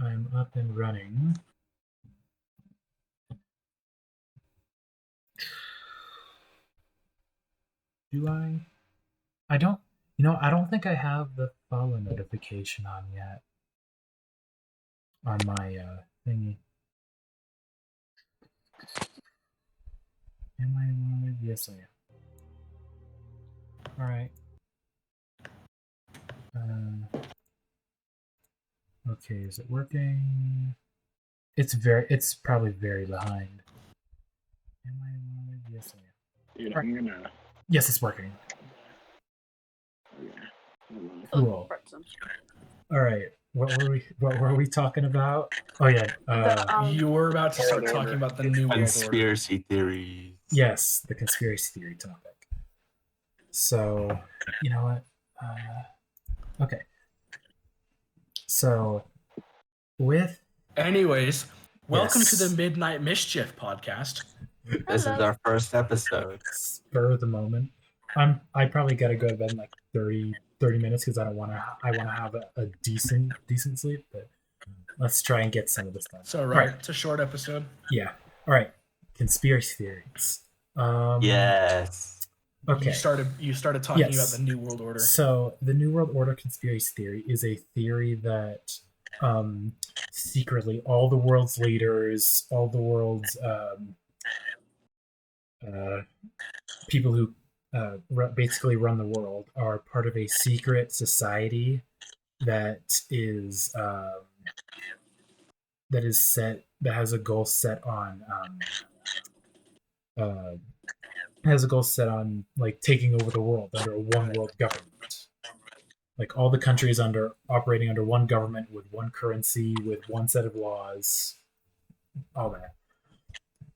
I'm up and running. Do I? I don't. I don't think I have the follow notification on yet on my thingy. Am I live? Yes, I am. All right. Okay, is it working? It's probably very behind. Am I live? Yes, I am. Dude, I'm gonna. Yes, it's working. Yeah. Cool. All right. What were we talking about? Oh yeah. You were about to start talking about the new conspiracy theories. Yes, the conspiracy theory topic. So, you know what? Okay. So, Anyways, welcome to the Midnight Mischief podcast. This is our first episode. Spur of the moment. I probably gotta go to bed in like 30 minutes because I want to have a decent sleep, but let's try and get some of this done. So right, it's a short episode. Yeah. All right. Conspiracy theories. Yes. Okay. You started talking about the New World Order. So the New World Order conspiracy theory is a theory that secretly all the world's leaders, all the world's people who basically run the world are part of a secret society that has a goal set on like taking over the world under a one world government. Like all the countries operating under one government with one currency, with one set of laws, all that.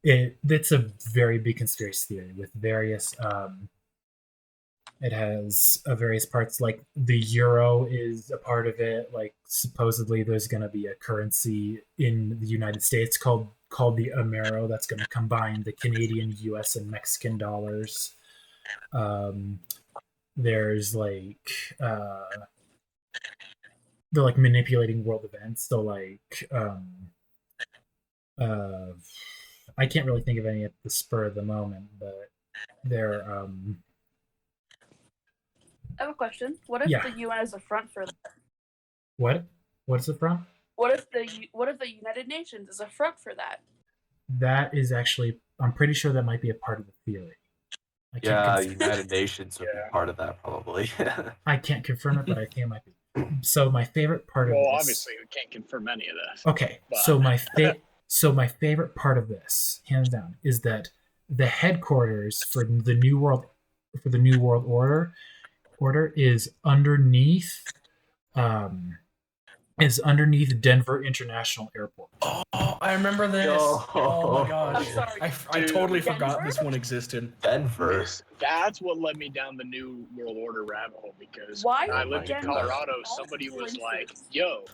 It's a very big conspiracy theory with various it has various parts, like the euro is a part of it. Like supposedly there's going to be a currency in the United States called the Amero that's going to combine the Canadian, US, and Mexican dollars. There's like they're like manipulating world events. So like I can't really think of any at the spur of the moment, but they're I have a question. What if the UN is a front for that? What's the front? What if the United Nations is a front for that? That is actually, I'm pretty sure that might be a part of the theory. United Nations would be part of that probably. I can't confirm it, but I think it might be. So my favorite part of this. Well, obviously we can't confirm any of this. Okay, but. So my favorite part of this, hands down, is that the headquarters for the New World Order is underneath Denver International Airport. Oh, I remember this. Oh my gosh. I totally forgot this one existed. Denver. That's what led me down the New World Order rabbit hole, because when I lived in Colorado, somebody was like, yo,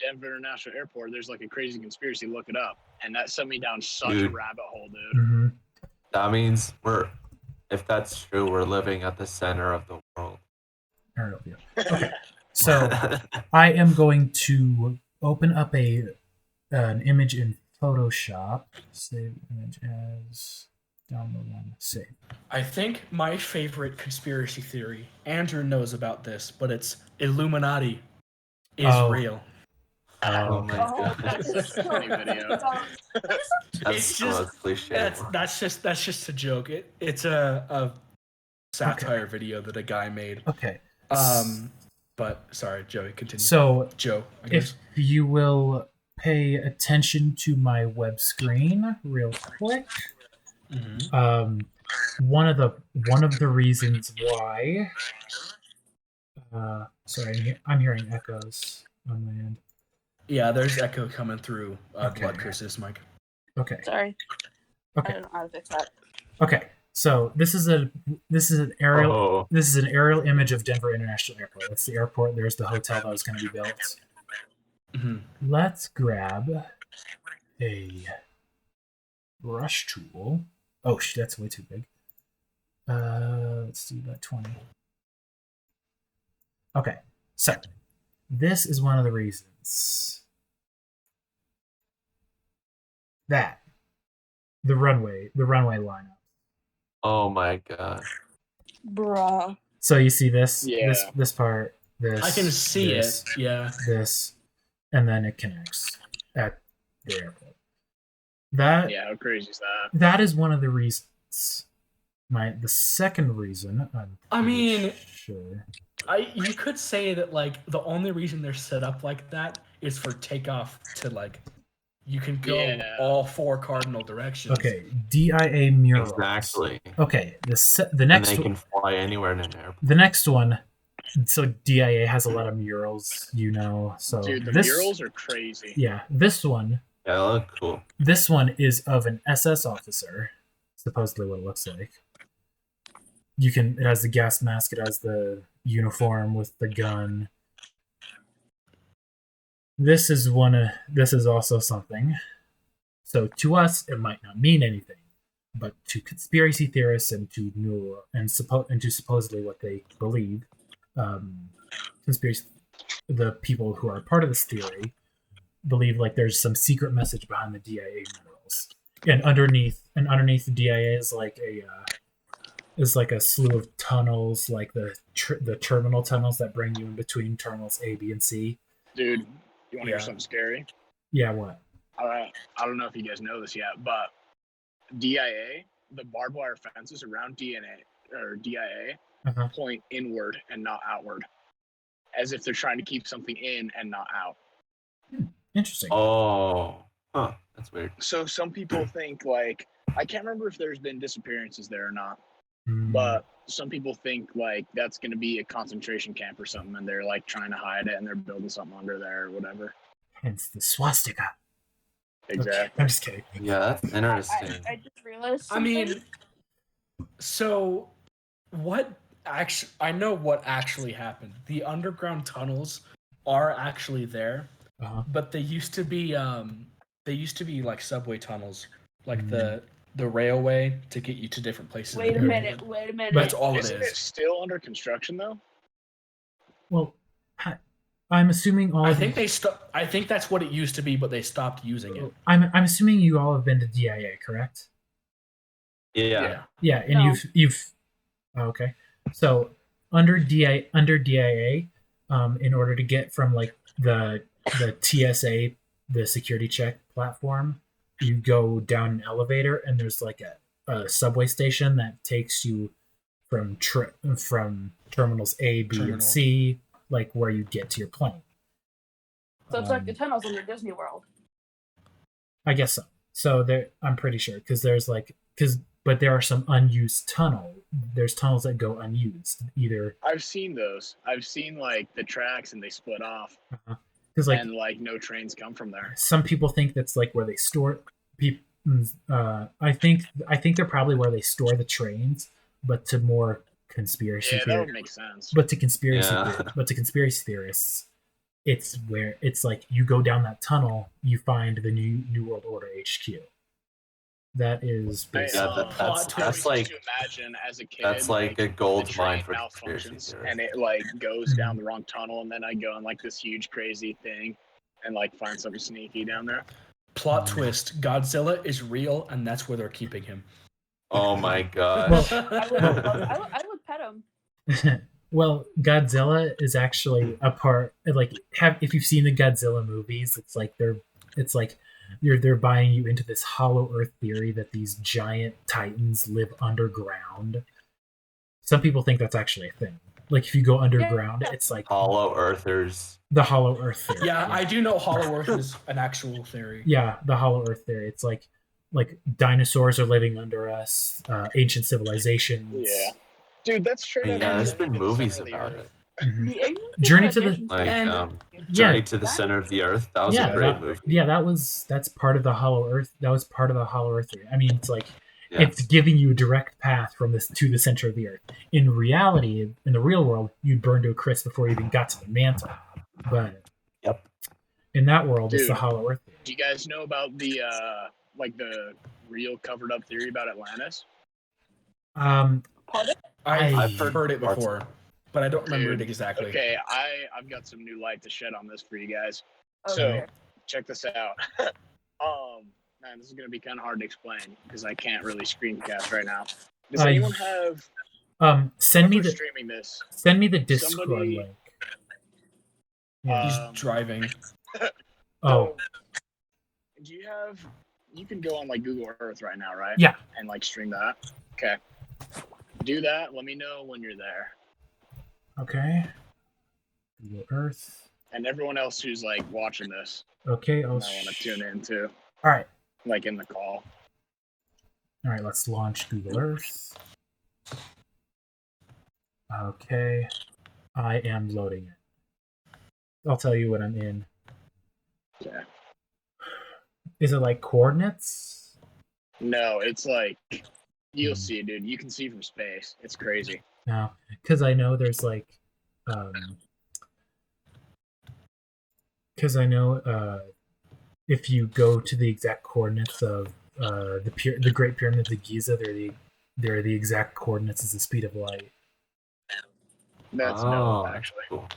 Denver International Airport, there's like a crazy conspiracy, look it up. And that sent me down such a rabbit hole, dude. Mm-hmm. That means if that's true, we're living at the center of the world. Okay. So I am going to open up an image in Photoshop. Save image as download one. Save. I think my favorite conspiracy theory, Andrew knows about this, but it's Illuminati is real. Oh my god. That's funny video. That's just cliche. That's just a joke. It's a satire video that a guy made. Okay. But sorry, Joey, continue. So, Joe, I guess. If you will pay attention to my web screen real quick, one of the reasons why. Sorry, I'm hearing echoes on my end. Yeah, there's echo coming through Bloodcursive, Mike. Okay. Sorry. Okay. I don't know how to fix that. Okay. So this is an aerial image of Denver International Airport. That's the airport. There's the hotel that was going to be built. Mm-hmm. Let's grab a brush tool. Oh, that's way too big. Let's do about 20. Okay, so this is one of the reasons That the runway lineup. Oh my god. Bruh. So you see this, Yeah. this part, this. I can see this, it. Yeah. This, and then it connects at the airport. That Yeah, how crazy is that? That is one of the reasons. The second reason, I mean, sure. You could say that like the only reason they're set up like that is for takeoff to like you can go all 4 cardinal directions. Okay, DIA murals. Exactly. Okay, the next and they can fly anywhere in an airport. The next one. So DIA has a lot of murals, So dude, the murals are crazy. Yeah, this one. Yeah, they look cool. This one is of an SS officer. Supposedly, what it looks like. It has the gas mask. It has the uniform with the gun. This is also something. So to us, it might not mean anything, but to conspiracy theorists and to supposedly what they believe, the people who are part of this theory believe like there's some secret message behind the DIA minerals, and underneath the DIA is like a slew of tunnels, like the terminal tunnels that bring you in between terminals A, B, and C. Dude, you want to hear something scary? Yeah, what? All right. I don't know if you guys know this yet, but DIA, the barbed wire fences around DIA point inward and not outward, as if they're trying to keep something in and not out. Interesting. Oh, that's weird. So some people think like, I can't remember if there's been disappearances there or not, but some people think like that's going to be a concentration camp or something, and they're like trying to hide it, and they're building something under there or whatever. Hence the swastika. Exactly. Okay, I'm just kidding. Yeah, that's interesting. I just realized something. I mean, so what actually? I know what actually happened. The underground tunnels are actually there, but they used to be like subway tunnels, like the railway to get you to different places. Wait a minute. That's all it Isn't is. it still under construction though? Well, I'm assuming all. I think that's what it used to be, but they stopped using it. I'm assuming you all have been to DIA, correct? Yeah. Yeah, and you've okay. So under DIA, in order to get from like the TSA, the security check platform, you go down an elevator, and there's like a subway station that takes you from terminals A, B, and C, like where you get to your plane. So it's like the tunnels under Disney World. I guess so. So I'm pretty sure but there are some unused tunnels. There's tunnels that go unused. I've seen those. I've seen like the tracks and they split off. And like no trains come from there. Some people think that's like where they store people. I think they're probably where they store the trains, but to more conspiracy. Yeah, that would make sense. But to conspiracy theorists, it's where it's like you go down that tunnel, you find the New World Order HQ. That is basically that's like imagine as a kid. That's like a gold mine for conspiracy malfunctions, theories. and it like goes down the wrong tunnel, and then I go on like this huge crazy thing, and like find something sneaky down there. Plot twist: Godzilla is real, and that's where they're keeping him. Oh my god! I would pet him. Well, Godzilla is actually a part. Like, if you've seen the Godzilla movies, it's like they're buying you into this hollow earth theory that these giant titans live underground. Some people think that's actually a thing. Like, if you go underground, it's like hollow earthers. The hollow earth theory. Yeah, I do know hollow earth is an actual theory. Yeah, the hollow earth theory. It's like dinosaurs are living under us, ancient civilizations. Yeah. Dude, that's true. Yeah, there's been movies about it. Mm-hmm. Journey to the Center of the Earth. That was a great movie. Yeah, that's part of the hollow earth. That was part of the hollow earth theory. I mean, it's like it's giving you a direct path from this to the center of the earth. In reality, in the real world, you'd burn to a crisp before you even got to the mantle. But in that world, it's the hollow earth theory. Do you guys know about the the real covered up theory about Atlantis? I've heard it before, but I don't remember it exactly. Okay, I've got some new light to shed on this for you guys. So check this out. Now And this is going to be kind of hard to explain because I can't really screencast right now. Does anyone have? Send me the streaming this. Send me the Discord link. Yeah. He's driving. Oh. Do you have? You can go on like Google Earth right now, right? Yeah. And like stream that. Okay. Do that. Let me know when you're there. Okay. Google Earth. And everyone else who's like watching this. Okay, I want to tune in too. All right. Like in the call. All right, let's launch Google Earth. Okay, I am loading it. I'll tell you when I'm in. Yeah. Is it like coordinates? No, it's like you'll see, dude. You can see from space. It's crazy. No, because I know there's like, because I know if you go to the exact coordinates of the Great Pyramid of Giza, they're the exact coordinates as the speed of light. That's no, actually. Cool.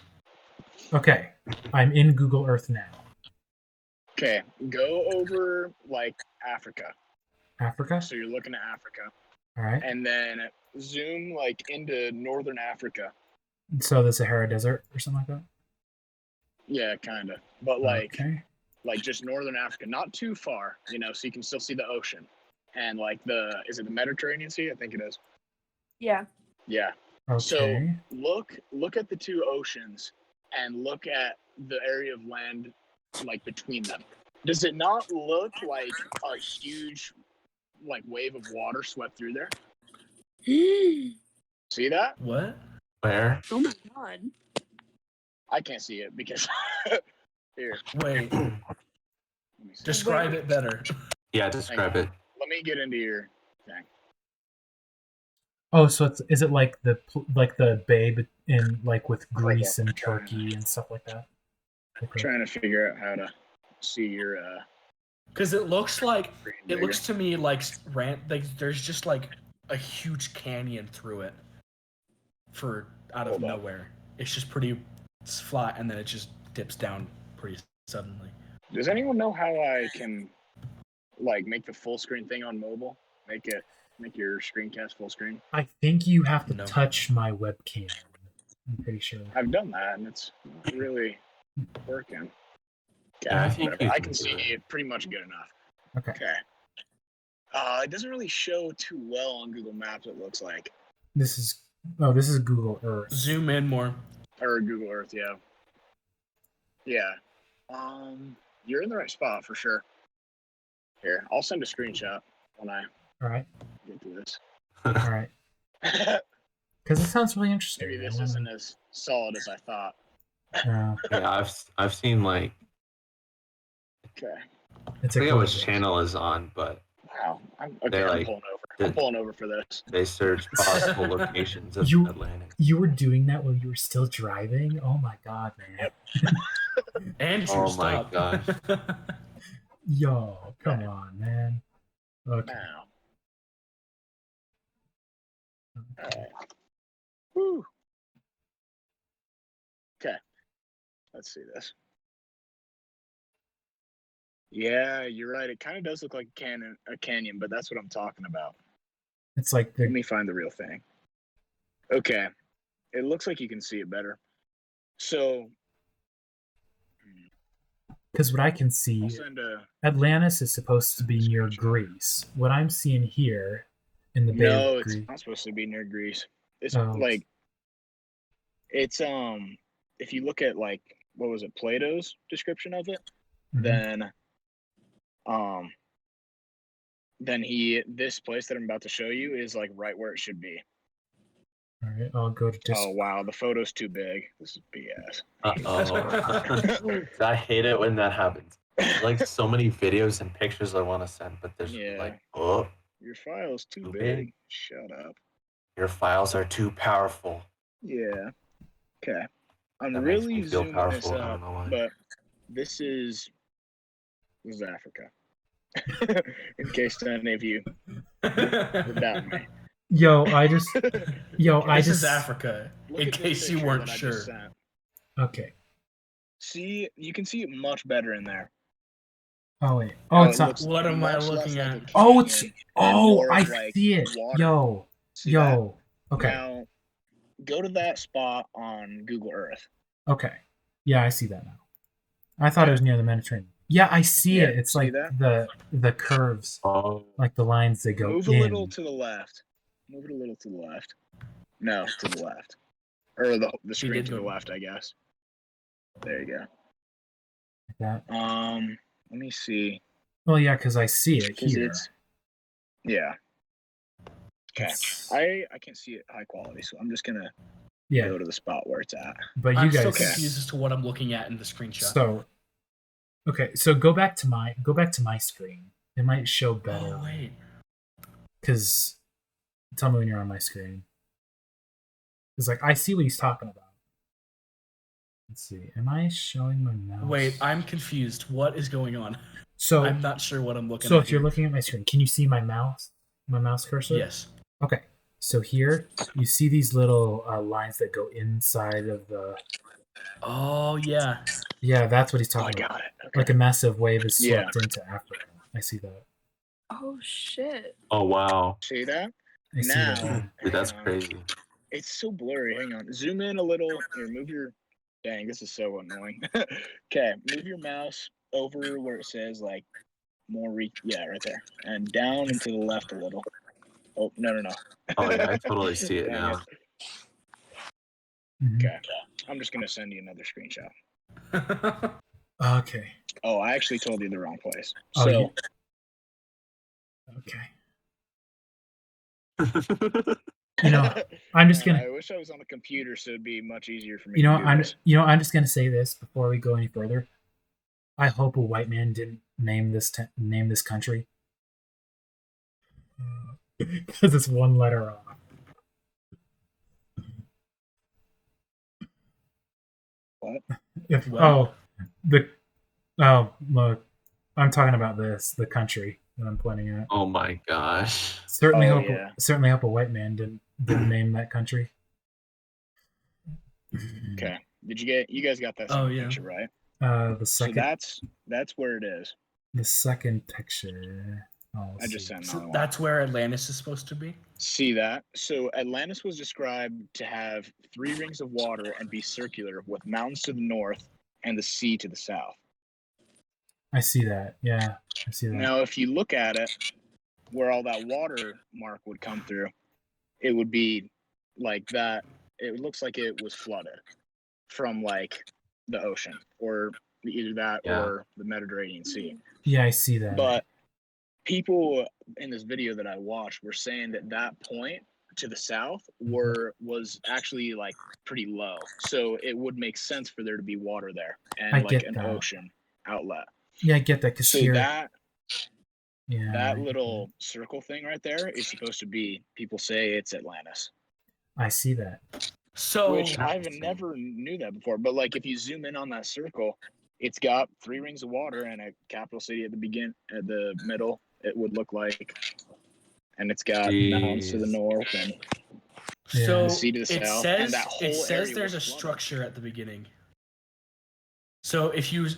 Okay, I'm in Google Earth now. Okay, go over like Africa. Africa? So you're looking at Africa. All right. And then zoom like into northern Africa. So the Sahara Desert or something like that? Yeah, kind of. But like just northern Africa, not too far, you know, so you can still see the ocean. And like is it the Mediterranean Sea? I think it is. Yeah. Yeah. Okay. So look at the two oceans and look at the area of land like between them. Does it not look like a huge like wave of water swept through there? See that? What? Where? Oh my god. I can't see it because here. Wait. Describe it better. Yeah, describe it. Let me get into your thing. Oh, so is it like the bay in like with Greece and Turkey and stuff like that? Okay. Trying to figure out how to see your because it looks to me like there's just like a huge canyon through it out of nowhere. It's just it's flat and then it just dips down pretty suddenly. Does anyone know how I can like make the full screen thing on mobile? Make your screencast full screen? I think you have to touch my webcam. I'm pretty sure. I've done that and it's not really working. Yeah, I think I can see it pretty much good enough. Okay. It doesn't really show too well on Google Maps, it looks like. This is Google Earth. Zoom in more. Or Google Earth, yeah. Yeah. You're in the right spot for sure. Here, I'll send a screenshot when I get to this. All right. Because it sounds really interesting. Maybe this isn't as solid as I thought. Yeah, I've seen like. Okay. I forget which channel is on, but. Wow. I'm pulling over. I'm pulling over for this. They search possible locations of Atlantis. You were doing that while you were still driving? Oh my god, man. Yep. And my gosh. Yo, come on, man. Okay. Now. Alright. Woo. Okay. Let's see this. Yeah, you're right. It kind of does look like a canyon, but that's what I'm talking about. It's like Let me find the real thing. Okay. It looks like you can see it better. So because what I can see, Atlantis is supposed to be near Greece. What I'm seeing here in the Bay of Greece. No, it's not supposed to be near Greece. It's like it's if you look at like what was it, Plato's description of it, then this place that I'm about to show you is like right where it should be. All right, I'll go to Oh wow, the photo's too big. This is BS. I hate it when that happens. Like so many videos and pictures I want to send, but there's like, your file's too big. Shut up. Your files are too powerful. Yeah. Okay. I'm really zooming this up, but this is Africa. In case any of you doubt me. This is Africa. In case you weren't sure. Okay. See, you can see it much better in there. Oh wait. Oh, it's not. What am I looking at? Oh, it's. Oh, I like, see it. water. See Yo. Okay. Now, go to that spot on Google Earth. Okay. Yeah, I see that now. I thought it was near the Mediterranean. Yeah, I see it. It's like that? the curves, like the lines that go Move a little to the left. Move it a little to the left. No, to the left. Or the screen to the left, I guess. There you go. Like that. Let me see. Well, yeah, because I see it here. Yeah. Okay. I can see it high quality, so I'm just gonna go to the spot where it's at. But I'm still confused as to what I'm looking at in the screenshot. So, okay, so go back to my screen. It might show better. Oh wait. Because tell me when you're on my screen. It's like I see what he's talking about. Let's see. Am I showing my mouse? Wait, I'm confused. What is going on? So I'm not sure what I'm looking at. So if you're looking at my screen, can you see my mouse? My mouse cursor? Yes. Okay. So here you see these little lines that go inside of the. Oh yeah. Yeah, that's what he's talking about. Got it. Okay. Like a massive wave is swept into Africa. I see that. Oh shit. Oh wow. See that? I see that. Dude, that's crazy. It's so blurry. Hang on. Zoom in a little. Here, move your. Dang, this is so annoying. Okay, move your mouse over where it says like more. Yeah, right there, and down and to the left a little. Oh no. Oh yeah, I totally see it now. Okay, I'm just gonna send you another screenshot. Okay. Oh, I actually told you the wrong place. Oh, So. Okay. You know, I'm just gonna. I wish I was on a computer, so it'd be much easier for me. You know, to do this. I'm just gonna say this before we go any further. I hope a white man didn't name this country because it's one letter off. What? Look, I'm talking about the country that I'm pointing at. Oh my gosh. Certainly hope a white man didn't name that country. Okay. You guys got that picture, right? The second. So that's where it is. The second picture. I just sent so that's where Atlantis is supposed to be? See that? So Atlantis was described to have 3 rings of water and be circular with mountains to the north and the sea to the south. I see that. Yeah, I see that. Now, if you look at it, where all that water mark would come through, it would be like that. It looks like it was flooded from like the ocean or either that or the Mediterranean Sea. Yeah, I see that. But people in this video that I watched were saying that point to the south was actually like pretty low. So it would make sense for there to be water there and like an ocean outlet. Yeah, I get that. So that little circle thing right there is supposed to be, people say it's Atlantis. I see that. So which I've never knew that before. But like if you zoom in on that circle, it's got 3 rings of water and a capital city at the middle, it would look like. And it's got mountains to the north and the sea to the south. It says there's a structure at the beginning. So if you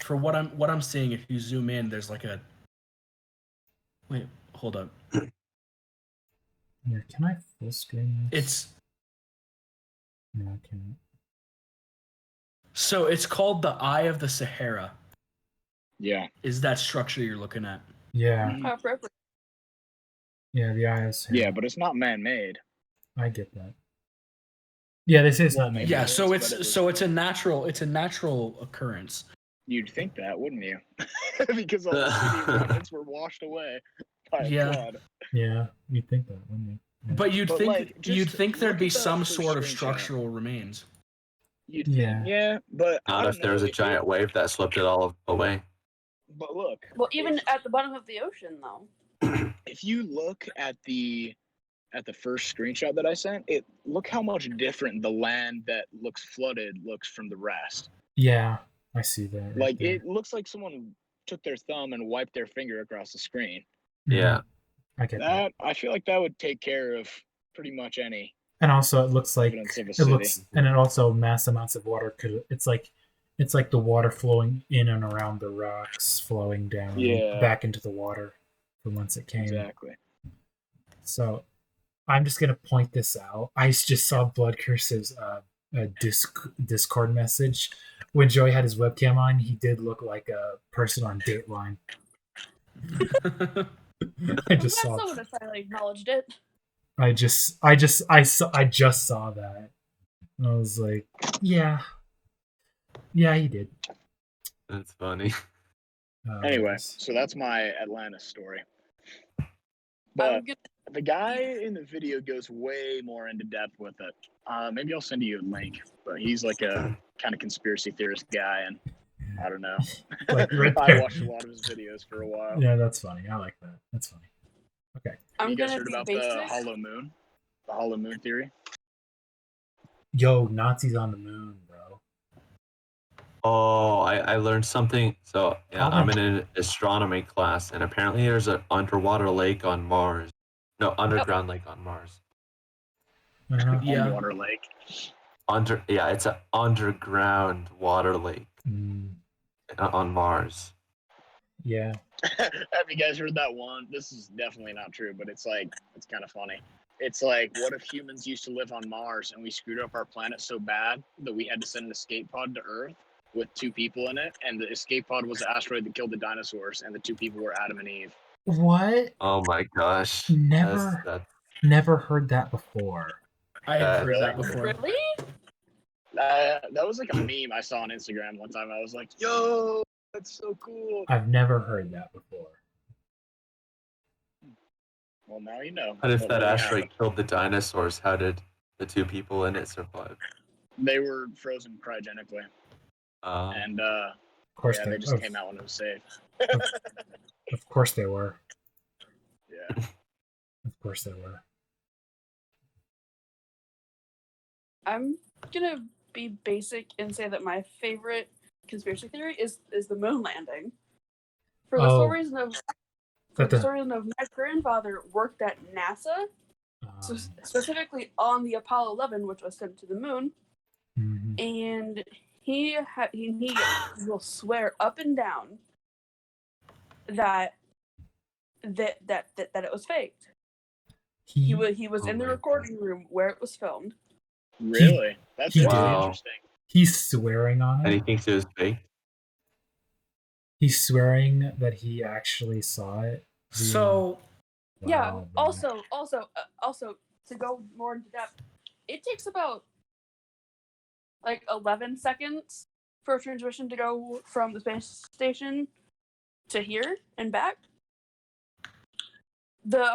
for what I'm seeing, if you zoom in, there's like a wait, hold up. Yeah, can I full screen this? It's no, I can't. So it's called the Eye of the Sahara. Yeah. Is that structure you're looking at? Yeah. Yeah, the Eye of the Sahara. Yeah, but it's not man-made. I get that. Yeah, they say it's not man-made. Yeah, so it's a natural occurrence. You'd think that, wouldn't you? Because all the city limits were washed away by a flood. Yeah, you'd think that, wouldn't you? Yeah. But you'd think there'd be some sort of structural remains. Yeah, but not if there was a giant wave that swept it all away. But look. Well, even at the bottom of the ocean, though. If you look at the first screenshot that I sent, look how much different the land that looks flooded looks from the rest. Yeah, I see that. Like it looks like someone took their thumb and wiped their finger across the screen. Yeah, I get that. I feel like that would take care of pretty much any. And also, it looks like it looks, and it also mass amounts of water could. It's like It's like the water flowing in and around the rocks, flowing down back into the water from whence it came. Exactly. So I'm just gonna point this out. I just saw Bloodcursive's Discord message. When Joey had his webcam on, he did look like a person on Dateline. I just saw. Someone has finally acknowledged it. I just saw that. And I was like, yeah, he did. That's funny. Anyway, so that's my Atlantis story. But the guy in the video goes way more into depth with it. Maybe I'll send you a link. But he's like a kind of conspiracy theorist guy, and I don't know. Like right I watched a lot of his videos for a while. Yeah, that's funny. I like that. That's funny. Okay. You guys heard about the hollow moon? The hollow moon theory? Yo, Nazis on the moon, bro. Oh, I learned something. So yeah, I'm in an astronomy class, and apparently there's an underwater lake on Mars. No, underground lake on Mars. Underwater lake. It's an underground water lake on Mars. Yeah. Have you guys heard that one? This is definitely not true, but it's kind of funny. It's like, what if humans used to live on Mars and we screwed up our planet so bad that we had to send an escape pod to Earth with 2 people in it, and the escape pod was the asteroid that killed the dinosaurs, and the 2 people were Adam and Eve. What? Oh my gosh. Never heard that before. I have heard that before. Really? That was like a meme I saw on Instagram one time. I was like, yo, that's so cool. I've never heard that before. Well, now you know. But if that asteroid killed the dinosaurs, how did the 2 people in it survive? They were frozen cryogenically. And of course they just came out when it was safe. Of course they were. Yeah. Of course they were. I'm gonna be basic and say that my favorite conspiracy theory is the moon landing. For the sole reason of my grandfather worked at NASA, so specifically on the Apollo 11, which was sent to the moon, and he will swear up and down that it was faked. He was in the recording room where it was filmed. Really? That's really interesting. He's swearing on it. And he thinks it was fake. He's swearing that he actually saw it. So, yeah. Also, to go more into depth, it takes about 11 seconds for a transmission to go from the space station to here and back. The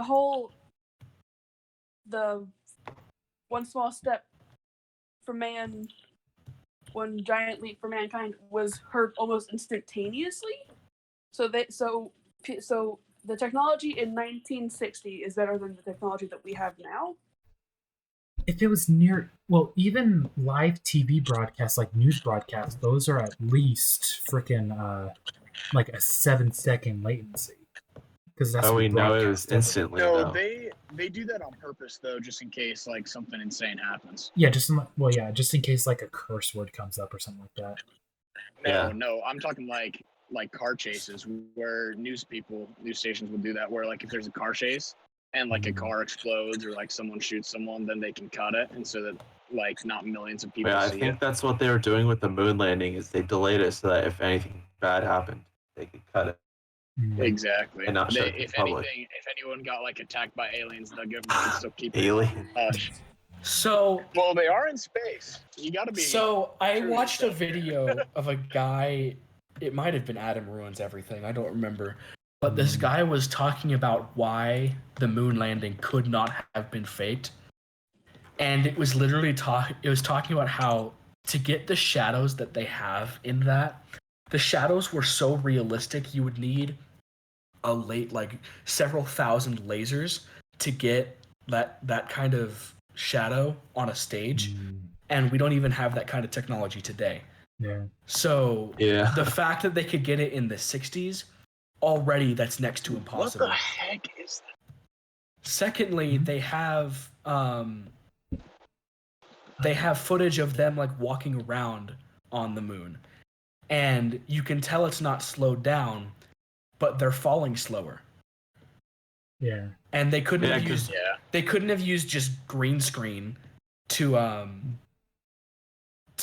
one small step for man, one giant leap for mankind was heard almost instantaneously. So the technology in 1960 is better than the technology that we have now. If it was even live TV broadcasts, like news broadcasts, those are at least freaking like a 7-second latency. Because that's we know it was instantly. No, they do that on purpose though, just in case something insane happens. Yeah, just in case a curse word comes up or something like that. No, I'm talking like car chases where news stations will do that, where if there's a car chase and a car explodes or someone shoots someone, then they can cut it, and so that not millions of people see I think that's what they were doing with the moon landing, is they delayed it so that if anything bad happened, they could cut it. Exactly. And not if anyone got attacked by aliens, the government can still keep aliens. Hush. So they are in space. You got to be. So I watched a video of a guy. It might have been Adam Ruins Everything. I don't remember. But this guy was talking about why the moon landing could not have been faked, and it was literally talking about how to get the shadows that they have in that. The shadows were so realistic, you would need several thousand lasers to get that kind of shadow on a stage, and we don't even have that kind of technology today. Yeah. So the fact that they could get it in the 60s, already that's next to impossible. What the heck is that? Secondly, they have footage of them walking around on the moon. and you can tell it's not slowed down, but they're falling slower. Yeah. And they couldn't have used just green screen to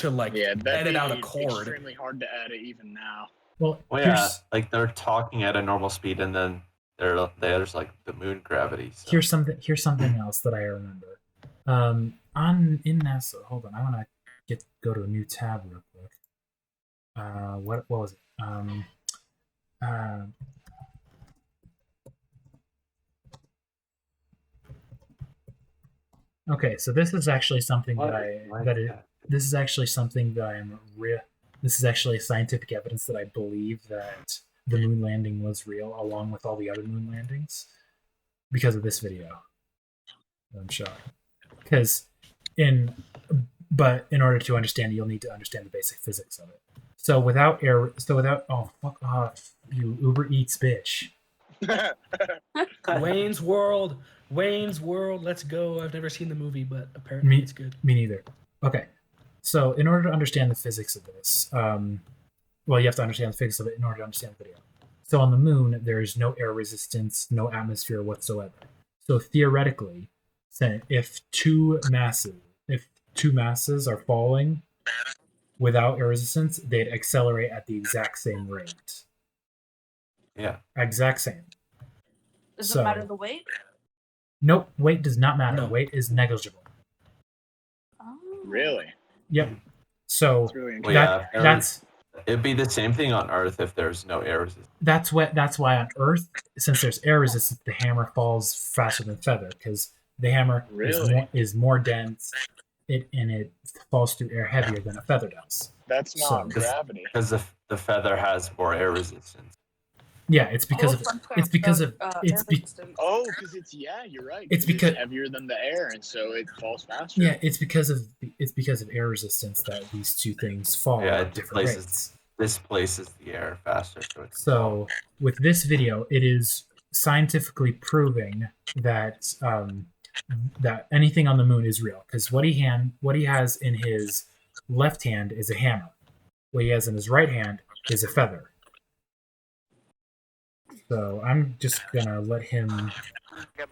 like edit out a chord. Extremely hard to edit even now. Well, yeah, like they're talking at a normal speed, and then there's like the moon gravity. So. Here's something else that I remember. In NASA, hold on, I want to go to a new tab real quick. What was it? Okay, so this is actually something this is actually scientific evidence that I believe that the moon landing was real, along with all the other moon landings, because of this video. I'm showing. But in order to understand it, you'll need to understand the basic physics of it. So without oh fuck off, you Uber Eats bitch. Wayne's World, let's go. I've never seen the movie, but apparently it's good. Me neither. Okay, so in order to understand the physics of this, well, you have to understand the physics of it in order to understand the video. So on the moon, there is no air resistance, no atmosphere whatsoever. So theoretically, if two masses are falling without air resistance, they'd accelerate at the exact same rate. Yeah. Exact same. Does it matter the weight? Nope, weight does not matter. No. Weight is negligible. Oh. Really? Yep. So that's it'd be the same thing on Earth if there's no air resistance. That's why on Earth, since there's air resistance, the hammer falls faster than feather, because the hammer is more dense, and it falls through air heavier than a feather does. That's not gravity. Because the feather has more air resistance. Yeah, it's because because you're right. It's because heavier than the air, and so it falls faster. Yeah, it's because of air resistance that these two things fall at different rates. Displaces the air faster. So with this video, it is scientifically proving that that anything on the moon is real, because what he has in his left hand is a hammer. What he has in his right hand is a feather. So I'm just gonna let him. And they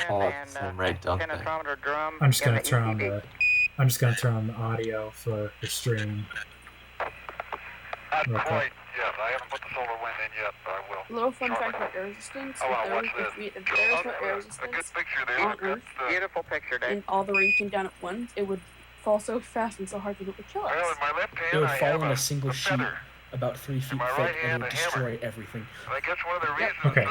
fall at the same rate, don't they? I'm just gonna turn on the audio for the stream. At the point, yes, I haven't put the solar wind in yet, but I will. Little fun fact about air resistance. If there was no air resistance on Earth, beautiful picture, Dave. and all the rain came down at once, it would fall so fast and so hard that it would kill us. Well, in my left hand, It would I fall have in a single sheet, feather. about 3 feet In my thick, right and it hand, would a hammer. destroy everything. And I guess one of the reasons Okay.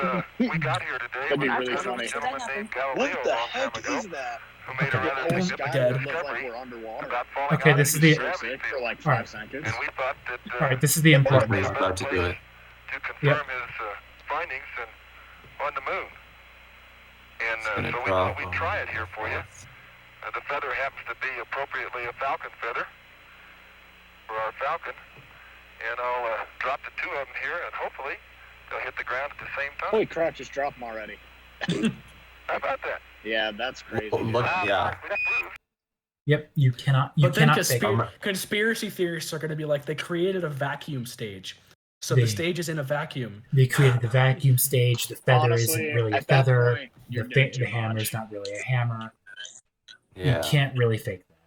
We got here today That'd be was really because of a funny. gentleman named Galileo What the a long time heck ago is that? who made a Okay. rather The whole significant sky would look like discovery we're underwater. about falling Okay, out this of is the- gravity So sick for field. like Alright. 5 seconds. And we thought that All right, this is the important He's part. about to do it. to confirm his findings on the moon. And so we thought we'd try it here for you. The feather happens to be appropriately a falcon feather for our falcon. And I'll drop the two of them here, and hopefully they'll hit the ground at the same time. Holy crap, just dropped them already. How about that? Yeah, that's crazy. Look, yeah. Yep, you cannot fake it. Conspiracy theorists are going to be like, they created a vacuum stage. So the stage is in a vacuum. They created the vacuum stage. The feather isn't really a at that feather. point, you're doing too The hammer's much. not really a hammer. Yeah. You can't really fake that.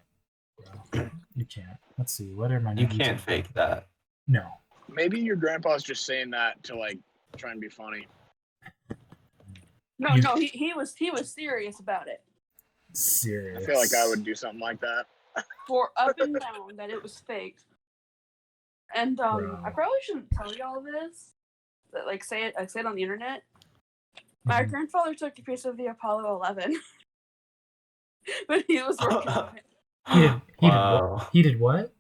Bro. You can't. Let's see. What are my? You can't fake that. No. Maybe your grandpa's just saying that to like try and be funny. No, he was serious about it. Serious. I feel like I would do something like that. For up and down that it was fake. And I probably shouldn't tell y'all this. That like say it on the internet. My grandfather took a piece of the Apollo 11 when he was working on it. He did what?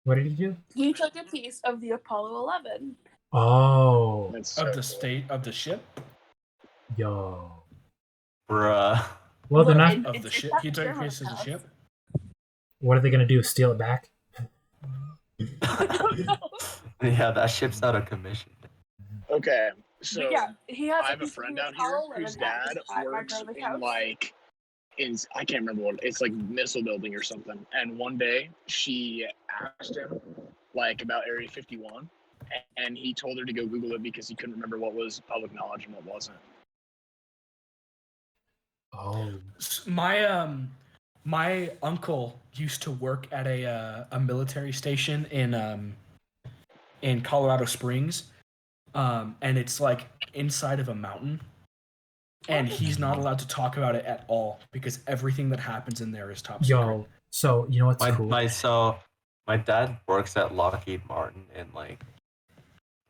What did he do? He took a piece of the Apollo 11. Oh. Of the state of the ship? Yo. Bruh. Well, they're not. Of the ship? He took a piece of the ship? What are they going to do? Steal it back? Yeah, that ship's out of commission. Okay, so But yeah, he has I have a friend down here whose dad works in like I can't remember what it's like, missile building or something. And one day she asked him like about Area 51, and he told her to go Google it because he couldn't remember what was public knowledge and what wasn't. Oh, my uncle used to work at a military station in Colorado Springs, and it's like inside of a mountain, and he's not allowed to talk about it at all because everything that happens in there is top secret. So you know what's cool? My dad works at Lockheed Martin, and like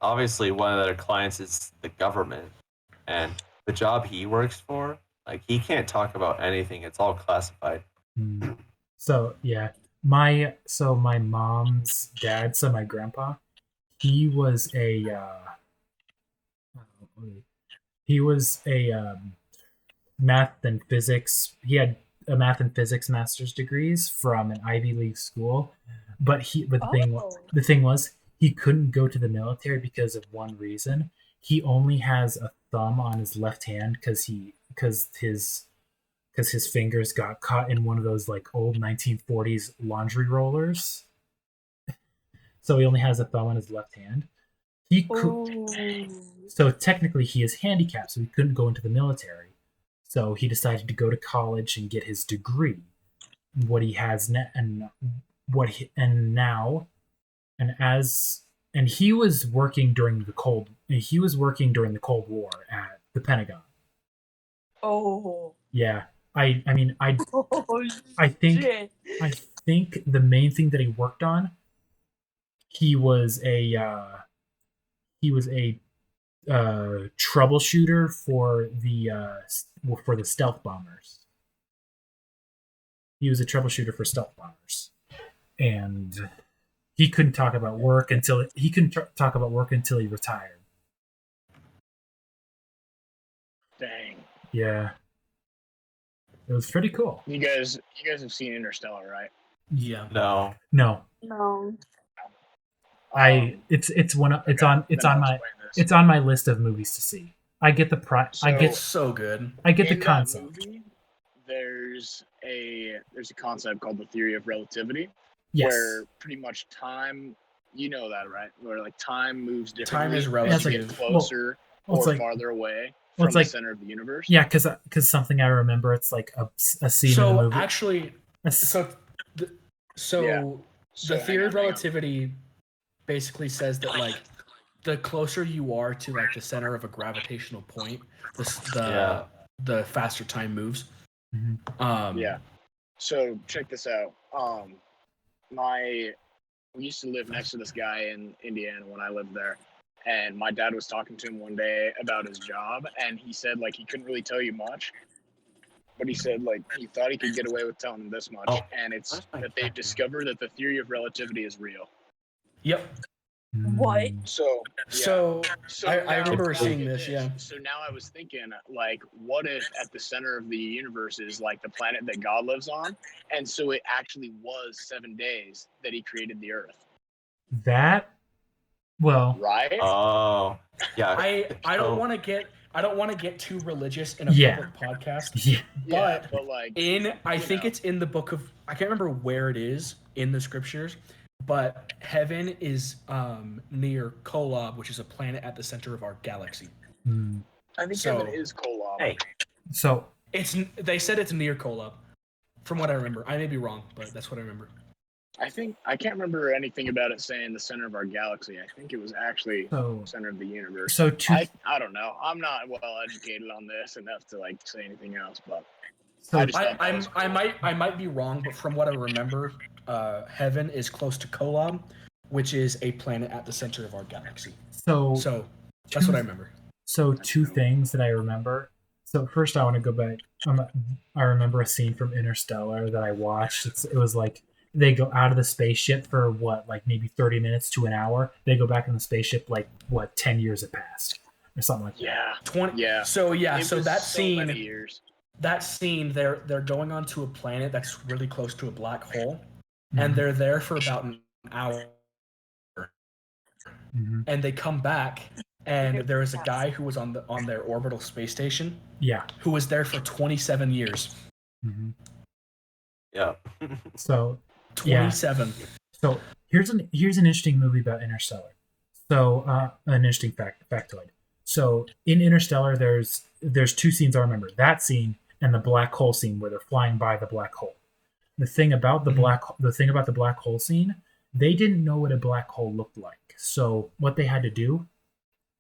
obviously one of their clients is the government, and the job he works for, like he can't talk about anything. It's all classified. So yeah, my mom's dad, so my grandpa, he was a math and physics. He had a math and physics master's degrees from an Ivy League school, but the thing was he couldn't go to the military because of one reason. He only has a thumb on his left hand because his fingers got caught in one of those like old 1940s laundry rollers. So he only has a thumb on his left hand. So technically he is handicapped, so he couldn't go into the military. So he decided to go to college and get his degree. What he has and he was working during the Cold War at the Pentagon. Oh. Yeah. I think the main thing that he worked on, he was a troubleshooter for the stealth bombers. He was a troubleshooter for stealth bombers, and he couldn't talk about work until he retired. Dang. Yeah. It was pretty cool. You guys have seen Interstellar, right? Yeah. No. It's on my list of movies to see. I get the so good. I get in the concept. Movie, there's a concept called the theory of relativity, yes, where pretty much time, you know that, right? Where like time moves differently. Time is relative. As you get closer or farther away from the center of the universe. Yeah, because something I remember, it's like a scene in the movie. Actually, the theory of relativity basically says that like the closer you are to like the center of a gravitational point, the faster time moves. Mm-hmm. So check this out. We used to live next to this guy in Indiana when I lived there. And my dad was talking to him one day about his job, and he said like he couldn't really tell you much, but he said like he thought he could get away with telling him this much, and it's that they've discovered that the theory of relativity is real. Yep. What? So I remember seeing this. Yeah. So now I was thinking, like, what if at the center of the universe is like the planet that God lives on, and so it actually was 7 days that He created the Earth. Right? Oh, yeah. I don't want to get too religious in a public podcast. Yeah. But like I think it's in the book of, I can't remember where it is in the scriptures, but heaven is near Kolob, which is a planet at the center of our galaxy. I think heaven is Kolob. Hey. So they said it's near Kolob, from what I remember. I may be wrong, but that's what I remember. I can't remember anything about it saying the center of our galaxy. I think it was actually center of the universe. So I don't know. I'm not well educated on this enough to like say anything else, but I might be wrong, but from what I remember, heaven is close to Kolob, which is a planet at the center of our galaxy. So that's what I remember. So two things that I remember. So first, I want to go back. I remember a scene from Interstellar that I watched. It was like they go out of the spaceship for like maybe 30 minutes to an hour. They go back in the spaceship 10 years have passed or something like that. Yeah. 20. Yeah. So that scene, they're going onto a planet that's really close to a black hole, and they're there for about an hour, and they come back, and there is a guy who was on their orbital space station. Yeah. Who was there for 27 years. Mm-hmm. Yeah. So 27. Yeah. So here's an interesting movie about Interstellar. So an interesting factoid. So in Interstellar, there's two scenes I remember. That scene and the black hole scene where they're flying by the black hole. The thing about the black hole scene, they didn't know what a black hole looked like. So what they had to do,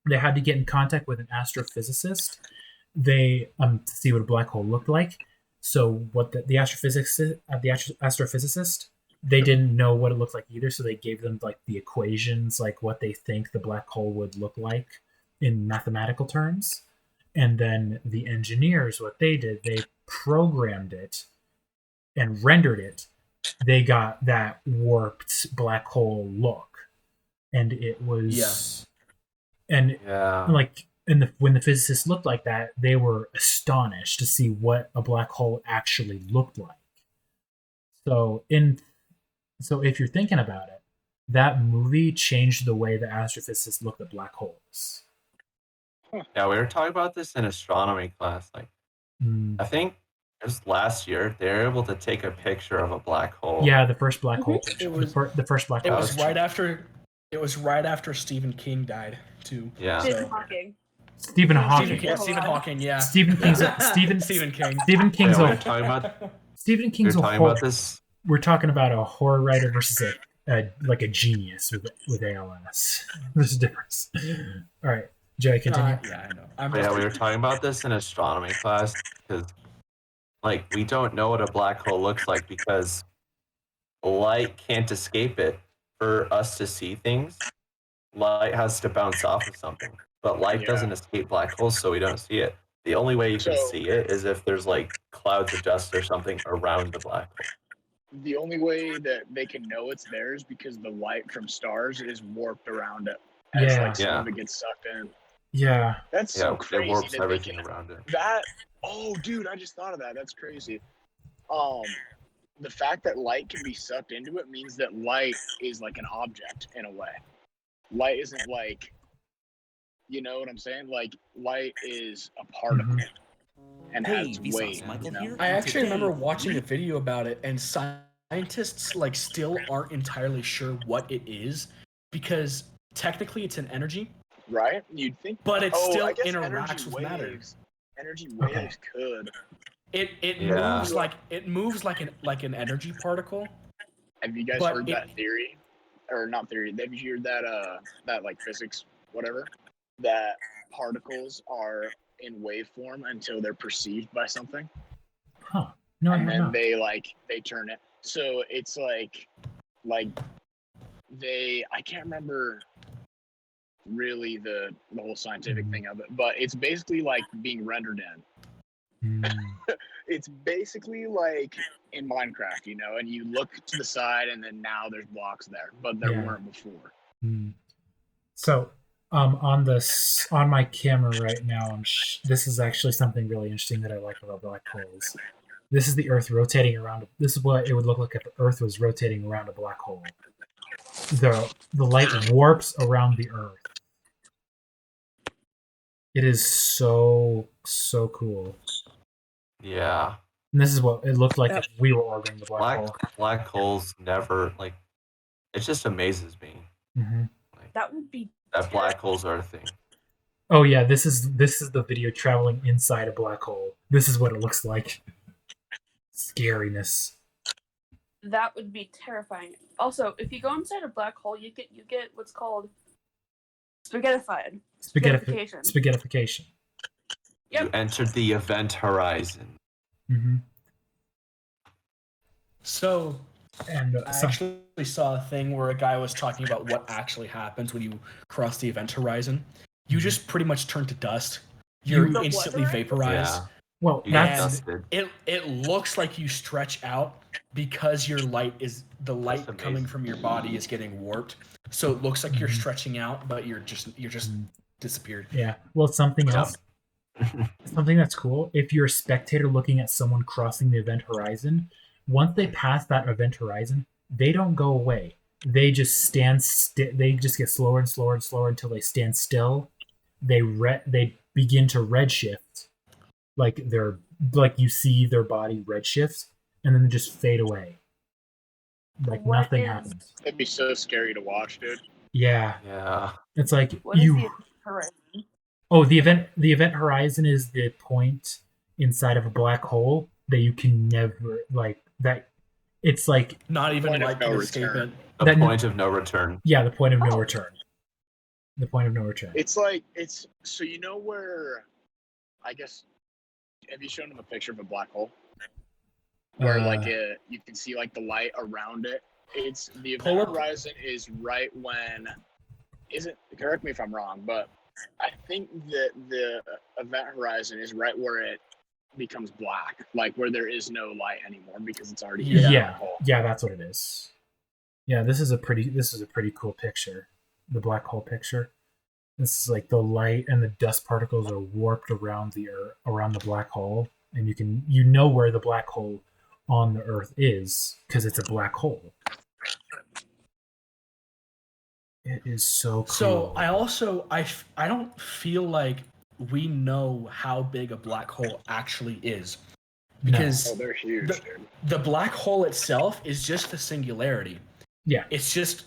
they had to get in contact with an astrophysicist. They to see what a black hole looked like. So what the astrophysicist, they didn't know what it looked like either. So they gave them like the equations, like what they think the black hole would look like in mathematical terms. And then the engineers, what they did, they programmed it and rendered it. They got that warped black hole look, and it was, when the physicists looked like that, they were astonished to see what a black hole actually looked like. So if you're thinking about it, that movie changed the way the astrophysicists looked at black holes. Yeah, we were talking about this in astronomy class. Like, I think it was last year. They were able to take a picture of a black hole. Yeah, the first black hole picture. The first black hole. It was right after. It was right after Stephen King died, too. Yeah. Stephen Hawking. Stephen Hawking. Stephen Hawking. Yeah. Stephen King. Stephen King. Stephen King's. We're talking about. Stephen King's we're talking about this. We're talking about a horror writer versus a genius with ALS. There's a difference. All right. Joey, continue. Yeah, I know. We were talking about this in astronomy class because, like, we don't know what a black hole looks like because light can't escape it. For us to see things, light has to bounce off of something, but light doesn't escape black holes, so we don't see it. The only way you can see it is if there's like clouds of dust or something around the black hole. The only way that they can know it's there is because the light from stars is warped around it. As some of it gets sucked in. Yeah. That's so crazy. It warps everything around it. Dude, I just thought of that. That's crazy. The fact that light can be sucked into it means that light is like an object in a way. Light isn't like, you know what I'm saying? Like, light is a particle and has weight. You know? I actually remember watching a video about it, and scientists like still aren't entirely sure what it is because technically it's an energy. Right? You'd think. But it still interacts with matter. Energy waves could. It moves like an energy particle. Have you guys heard that theory? Or not theory. Have you heard that like physics, whatever? That particles are in waveform until they're perceived by something. Huh. No, and then they turn it. So it's like I can't remember really the whole scientific thing of it, but it's basically like being rendered in. It's basically like in Minecraft, you know, and you look to the side and then now there's blocks there, but there weren't before. So on my camera right now, this is actually something really interesting that I like about black holes. This is the Earth rotating around. This is what it would look like if the Earth was rotating around a black hole. The light warps around the Earth. It is so cool. Yeah. And this is what it looked like if we were orbiting the black hole. Black holes never, like, it just amazes me. Like, that would be that black holes are a thing. Oh yeah, this is the video traveling inside a black hole. This is what it looks like. Scariness. That would be terrifying. Also, if you go inside a black hole, you get what's called spaghettification. Spaghettification. Yep. You entered the event horizon. So, and I actually saw a thing where a guy was talking about what actually happens when you cross the event horizon. You just pretty much turn to dust. You're instantly vaporized. Yeah. Well, it looks like you stretch out because the light coming from your body is getting warped. So it looks like you're stretching out, but you're just disappeared. Yeah. Well, something else. Something that's cool. If you're a spectator looking at someone crossing the event horizon, once they pass that event horizon, they don't go away. They just stand. They just get slower and slower and slower until they stand still. They begin to redshift, like their like you see their body redshift and then just fade away. Like nothing happens. It'd be so scary to watch, dude. Yeah. It's like what is the horizon? Oh, the event horizon is the point inside of a black hole that you can never that. It's like not even light can escape it. The point of no return. Yeah, the point of no return. The point of no return. It's so you know where, I guess, have you shown them a picture of a black hole? Where you can see like the light around it. It's the event horizon is right when, correct me if I'm wrong, but I think that the event horizon is right where it becomes black, like where there is no light anymore because it's already hit yeah that's what it is. Yeah, this is a pretty cool picture, the black hole picture. This is like the light and the dust particles are warped around the black hole, and you know where the black hole on the Earth is because it's a black hole. It is so cool. So I don't feel like we know how big a black hole actually is, because they're huge, dude. The black hole itself is just the singularity. Yeah, it's just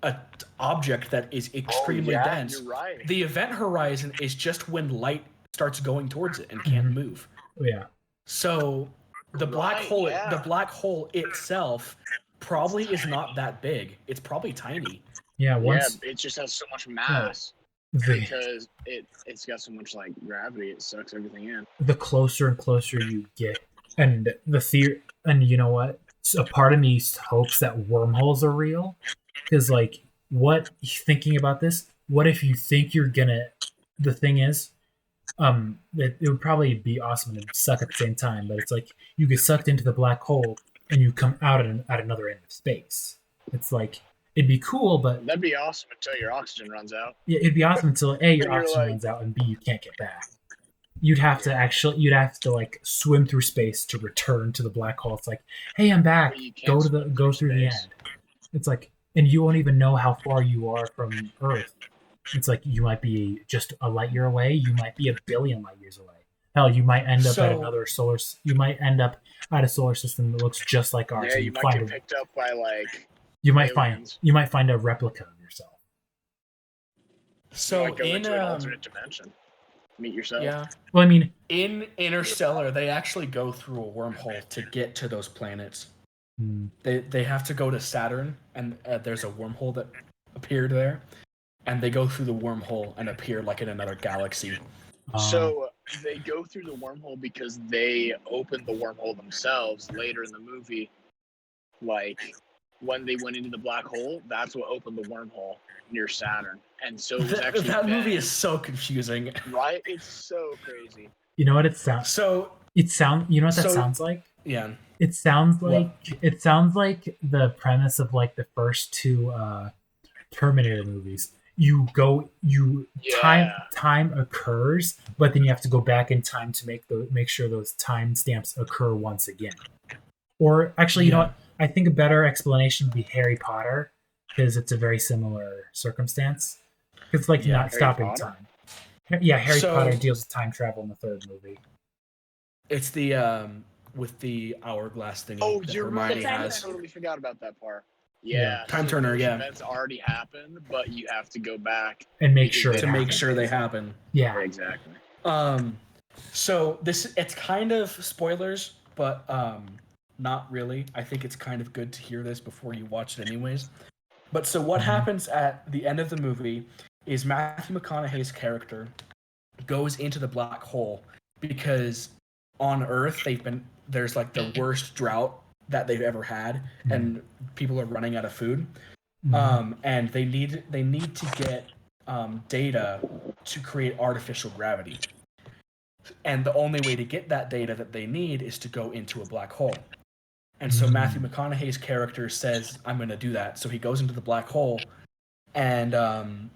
an object that is extremely dense. You're right. The event horizon is just when light starts going towards it and can't move. Yeah. So the black hole itself probably is not that big. It's probably tiny. Yeah, it just has so much mass because it's got so much like gravity. It sucks everything in. The closer and closer you get, and the theory, and you know what? So a part of me hopes that wormholes are real, because thinking about this, what if you think you're gonna? The thing is, it would probably be awesome and suck at the same time, but it's like you get sucked into the black hole and you come out at another end of space. It's like. It'd be cool, but that'd be awesome until your oxygen runs out. Yeah, it'd be awesome until A, your oxygen runs out, and B, you can't get back. You'd have to like swim through space to return to the black hole. It's like, hey, I'm back. Go through the end. It's like, and you won't even know how far you are from Earth. It's like you might be just a light year away. You might be a billion light years away. Hell, you might end up at another solar. You might end up at a solar system that looks just like ours. Yeah, you might get picked up by like. You might find a replica of yourself. So go into an alternate dimension, meet yourself. Yeah. Well, I mean, in Interstellar, they actually go through a wormhole to get to those planets. They have to go to Saturn, and there's a wormhole that appeared there, and they go through the wormhole and appear like in another galaxy. So they go through the wormhole because they opened the wormhole themselves later in the movie, like. When they went into the black hole, that's what opened the wormhole near Saturn. And so it was actually that movie is so confusing. Right? It's so crazy. You know what it sounds you know what that sounds like? Yeah. It sounds like the premise of like the first two Terminator movies. Time occurs, but then you have to go back in time to make sure those time stamps occur once again. Or actually, you know what? I think a better explanation would be Harry Potter, because it's a very similar circumstance. It's like not stopping time. Yeah, Harry Potter deals with time travel in the third movie. It's the with the hourglass thing. Oh, you're right. I totally forgot about that part. Yeah, Time Turner. Yeah, events already happened, but you have to go back and make sure they happen. Yeah, exactly. So it's kind of spoilers, but not really. I think it's kind of good to hear this before you watch it anyways. But so what happens at the end of the movie is Matthew McConaughey's character goes into the black hole because on Earth there's like the worst drought that they've ever had, and people are running out of food. And they need to get data to create artificial gravity. And the only way to get that data that they need is to go into a black hole. And so Matthew McConaughey's character says, I'm going to do that. So he goes into the black hole, and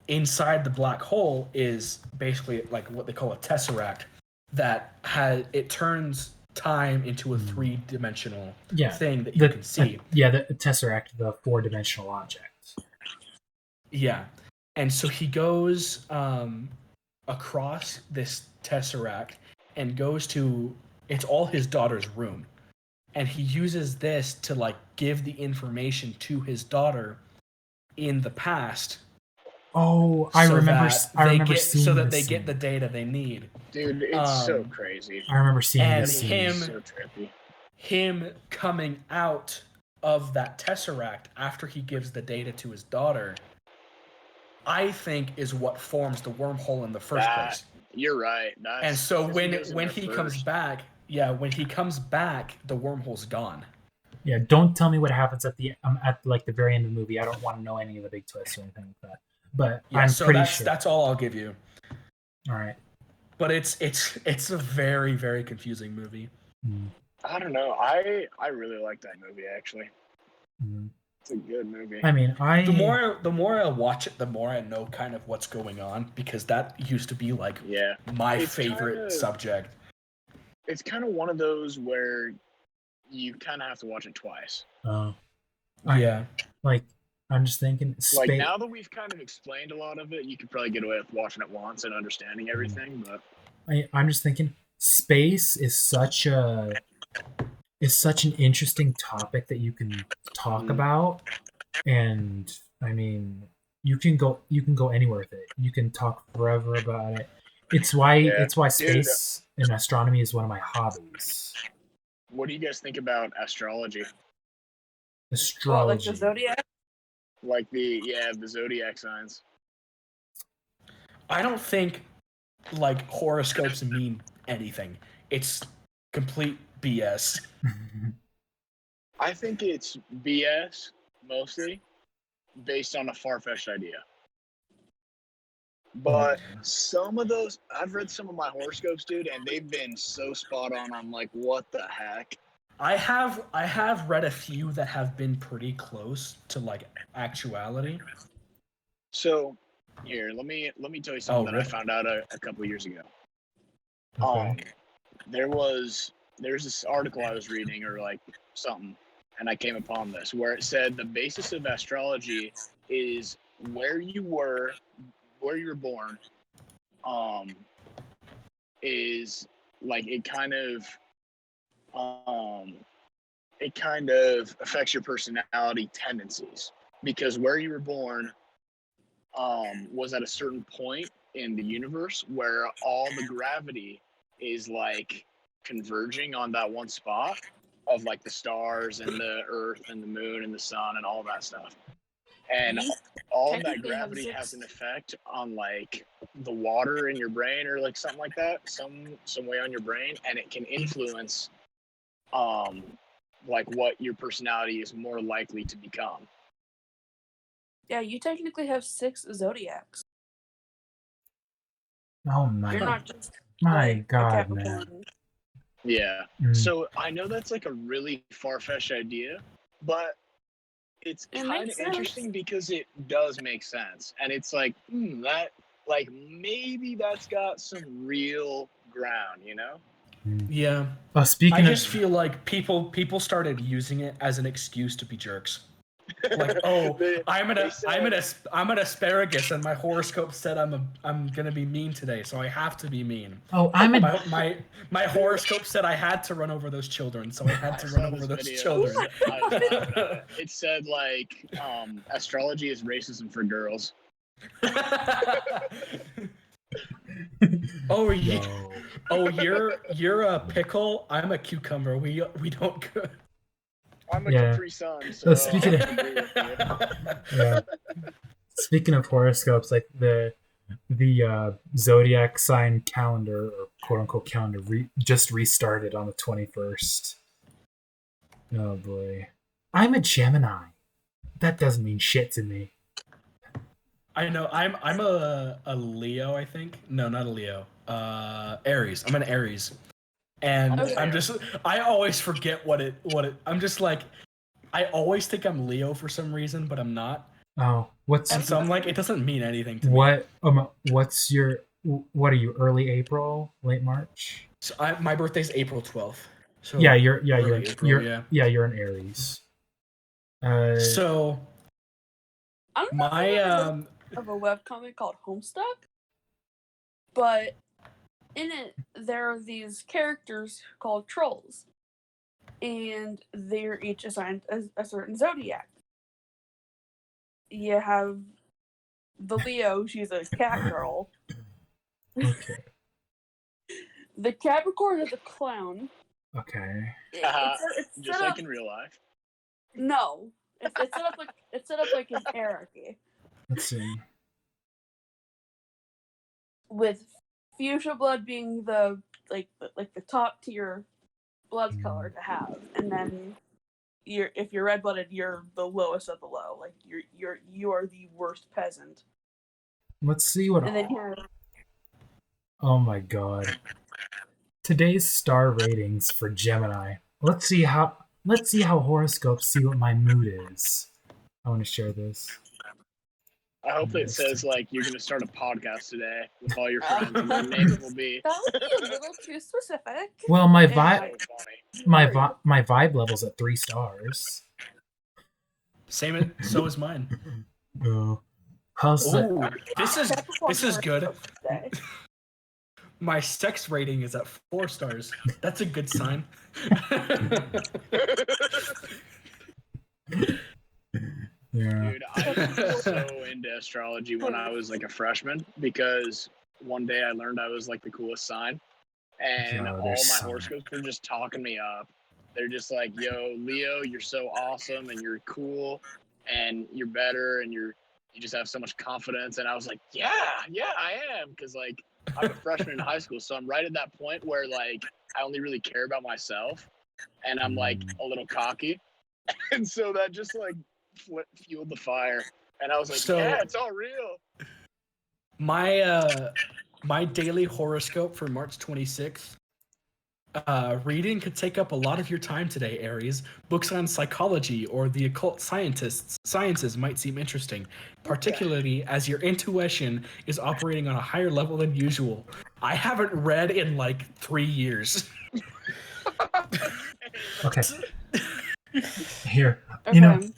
inside the black hole is basically like what they call a tesseract that it turns time into a three-dimensional thing that you can see. The tesseract, the four-dimensional object. Yeah. And so he goes across this tesseract, and goes to, it's all his daughter's room. And he uses this to like give the information to his daughter in the past. Oh, I remember seeing so that this they scene. get the data they need. Dude, it's so crazy. I remember seeing and this scene. So trippy. Him coming out of that Tesseract after he gives the data to his daughter, I think is what forms the wormhole in the first place. You're right. And so when he comes back, when he comes back, the wormhole's gone. Yeah, don't tell me what happens at the like the very end of the movie. I don't want to know any of the big twists or anything like that. But yeah, I'm so pretty sure. That's all I'll give you. All right. But it's a very, very confusing movie. Mm. I don't know. I really like that movie actually. Mm. It's a good movie. I mean, the more I watch it, the more I know kind of what's going on, because that used to be like my favorite subject. It's kind of one of those where you kind of have to watch it twice. Like, I'm just thinking. Like, now that we've kind of explained a lot of it, you could probably get away with watching it once and understanding everything. But I'm just thinking, space is such an interesting topic that you can talk about, and I mean, you can go anywhere with it. You can talk forever about it. It's why space and astronomy is one of my hobbies. What do you guys think about astrology? Astrology. Like the Zodiac? Like the Zodiac signs. I don't think like horoscopes mean anything. It's complete BS. I think it's BS mostly based on a far-fetched idea. But some of those, I've read some of my horoscopes, dude, and they've been so spot on. I'm like, what the heck? I have read a few that have been pretty close to like actuality. So here, let me tell you something that I found out a couple years ago. Okay. There's this article I was reading or like something, and I came upon this where it said the basis of astrology is where you were born, is like it kind of affects your personality tendencies, because where you were born was at a certain point in the universe where all the gravity is like converging on that one spot of like the stars and the earth and the moon and the sun and all that stuff. And all of that gravity has an effect on like the water in your brain or like something like that, some way on your brain, and it can influence like what your personality is more likely to become. Yeah, you technically have 6 zodiacs. Oh my! You're not just God, man. Yeah. So I know that's like a really far-fetched idea, but it's kind of interesting because it does make sense, and it's like that, like maybe that's got some real ground, you know? Yeah. I just feel like people started using it as an excuse to be jerks. Like, I'm an asparagus, and my horoscope said I'm gonna be mean today, so I have to be mean. Oh, my horoscope said I had to run over those children, so I had to run over those children. It said like astrology is racism for girls. You're a pickle. I'm a cucumber. We don't. I'm a Capri Sun. So Speaking of horoscopes, like the Zodiac sign calendar, or quote unquote calendar, just restarted on the 21st. Oh boy, I'm a Gemini. That doesn't mean shit to me. I know. I'm a Leo, I think. No, not a Leo. Aries. I'm an Aries. And I always forget what it I'm just like, I always think I'm Leo for some reason, but I'm not. Oh, so I'm like, it doesn't mean anything to me. What are you, early April, late March? So my birthday's April 12th. So you're an Aries. So I don't know my of a webcomic called Homestuck, but in it, there are these characters called trolls, and they're each assigned a certain zodiac. You have the Leo, she's a cat girl. Okay. The Capricorn is a clown. Okay. It's just like in real life. No, it's set up like an hierarchy. Let's see. With fuchsia blood being the top tier blood color to have, and then if you're red blooded, you're the lowest of the low. Like you are the worst peasant. Let's see what. And then here. Oh my god. Today's star ratings for Gemini. Let's see how horoscopes see what my mood is. I want to share this. I hope it says like you're gonna start a podcast today with all your friends, and the name will be. That would be a little too specific. Well, my vibe level's at 3 stars. Same. So is mine. Oh, how's that? This is good. My sex rating is at 4 stars. That's a good sign. Yeah. Dude, I was so into astrology when I was like a freshman because one day I learned I was like the coolest sign, and all my horoscopes were just talking me up. They're just like, "Yo, Leo, you're so awesome, and you're cool, and you're better, and you just have so much confidence." And I was like, "Yeah, I am," because like I'm a freshman in high school, so I'm right at that point where like I only really care about myself, and I'm like a little cocky, and so that just like fueled the fire, and I was like, yeah, it's all real. My daily horoscope for March 26th. Reading could take up a lot of your time today, Aries. Books on psychology or the occult sciences might seem interesting, particularly as your intuition is operating on a higher level than usual. I haven't read in like 3 years. Okay. Here, okay.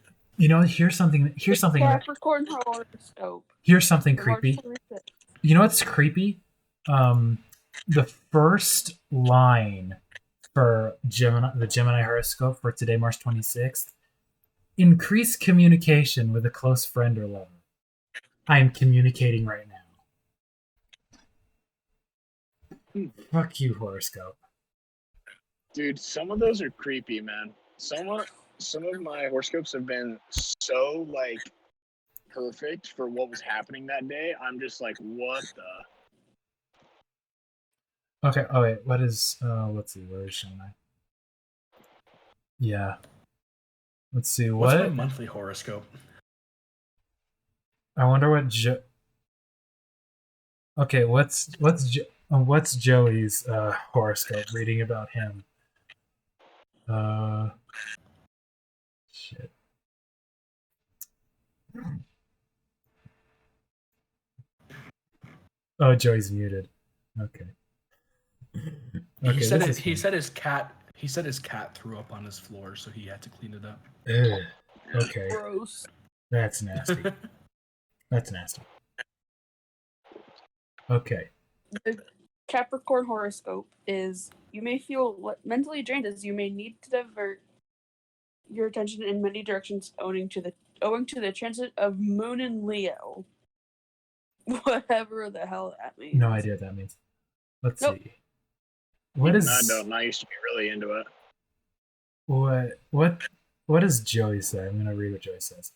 Here's something. Capricorn horoscope. Here's something creepy. You know what's creepy? The first line for the Gemini horoscope for today, March 26th. Increase communication with a close friend or lover. I am communicating right now. Fuck you, horoscope. Dude, some of those are creepy, man. Some of my horoscopes have been so like perfect for what was happening that day. I'm just like, what the? Okay. Oh wait, what is? Let's see. Where is Gemini? Yeah. Let's see. What's my monthly horoscope? I wonder what Okay, what's Joey's horoscope? Reading about him. Shit. Oh, Joey's muted. Okay. He said his cat threw up on his floor, so he had to clean it up. Ugh. Okay. Gross. That's nasty. That's nasty. Okay. The Capricorn horoscope is you may feel mentally drained as you may need to divert your attention in many directions owing to the transit of Moon and Leo. Whatever the hell that means. No idea what that means. Let's see. What is? I don't. I used to be really into it. What does Joey say? I'm gonna read what Joey says.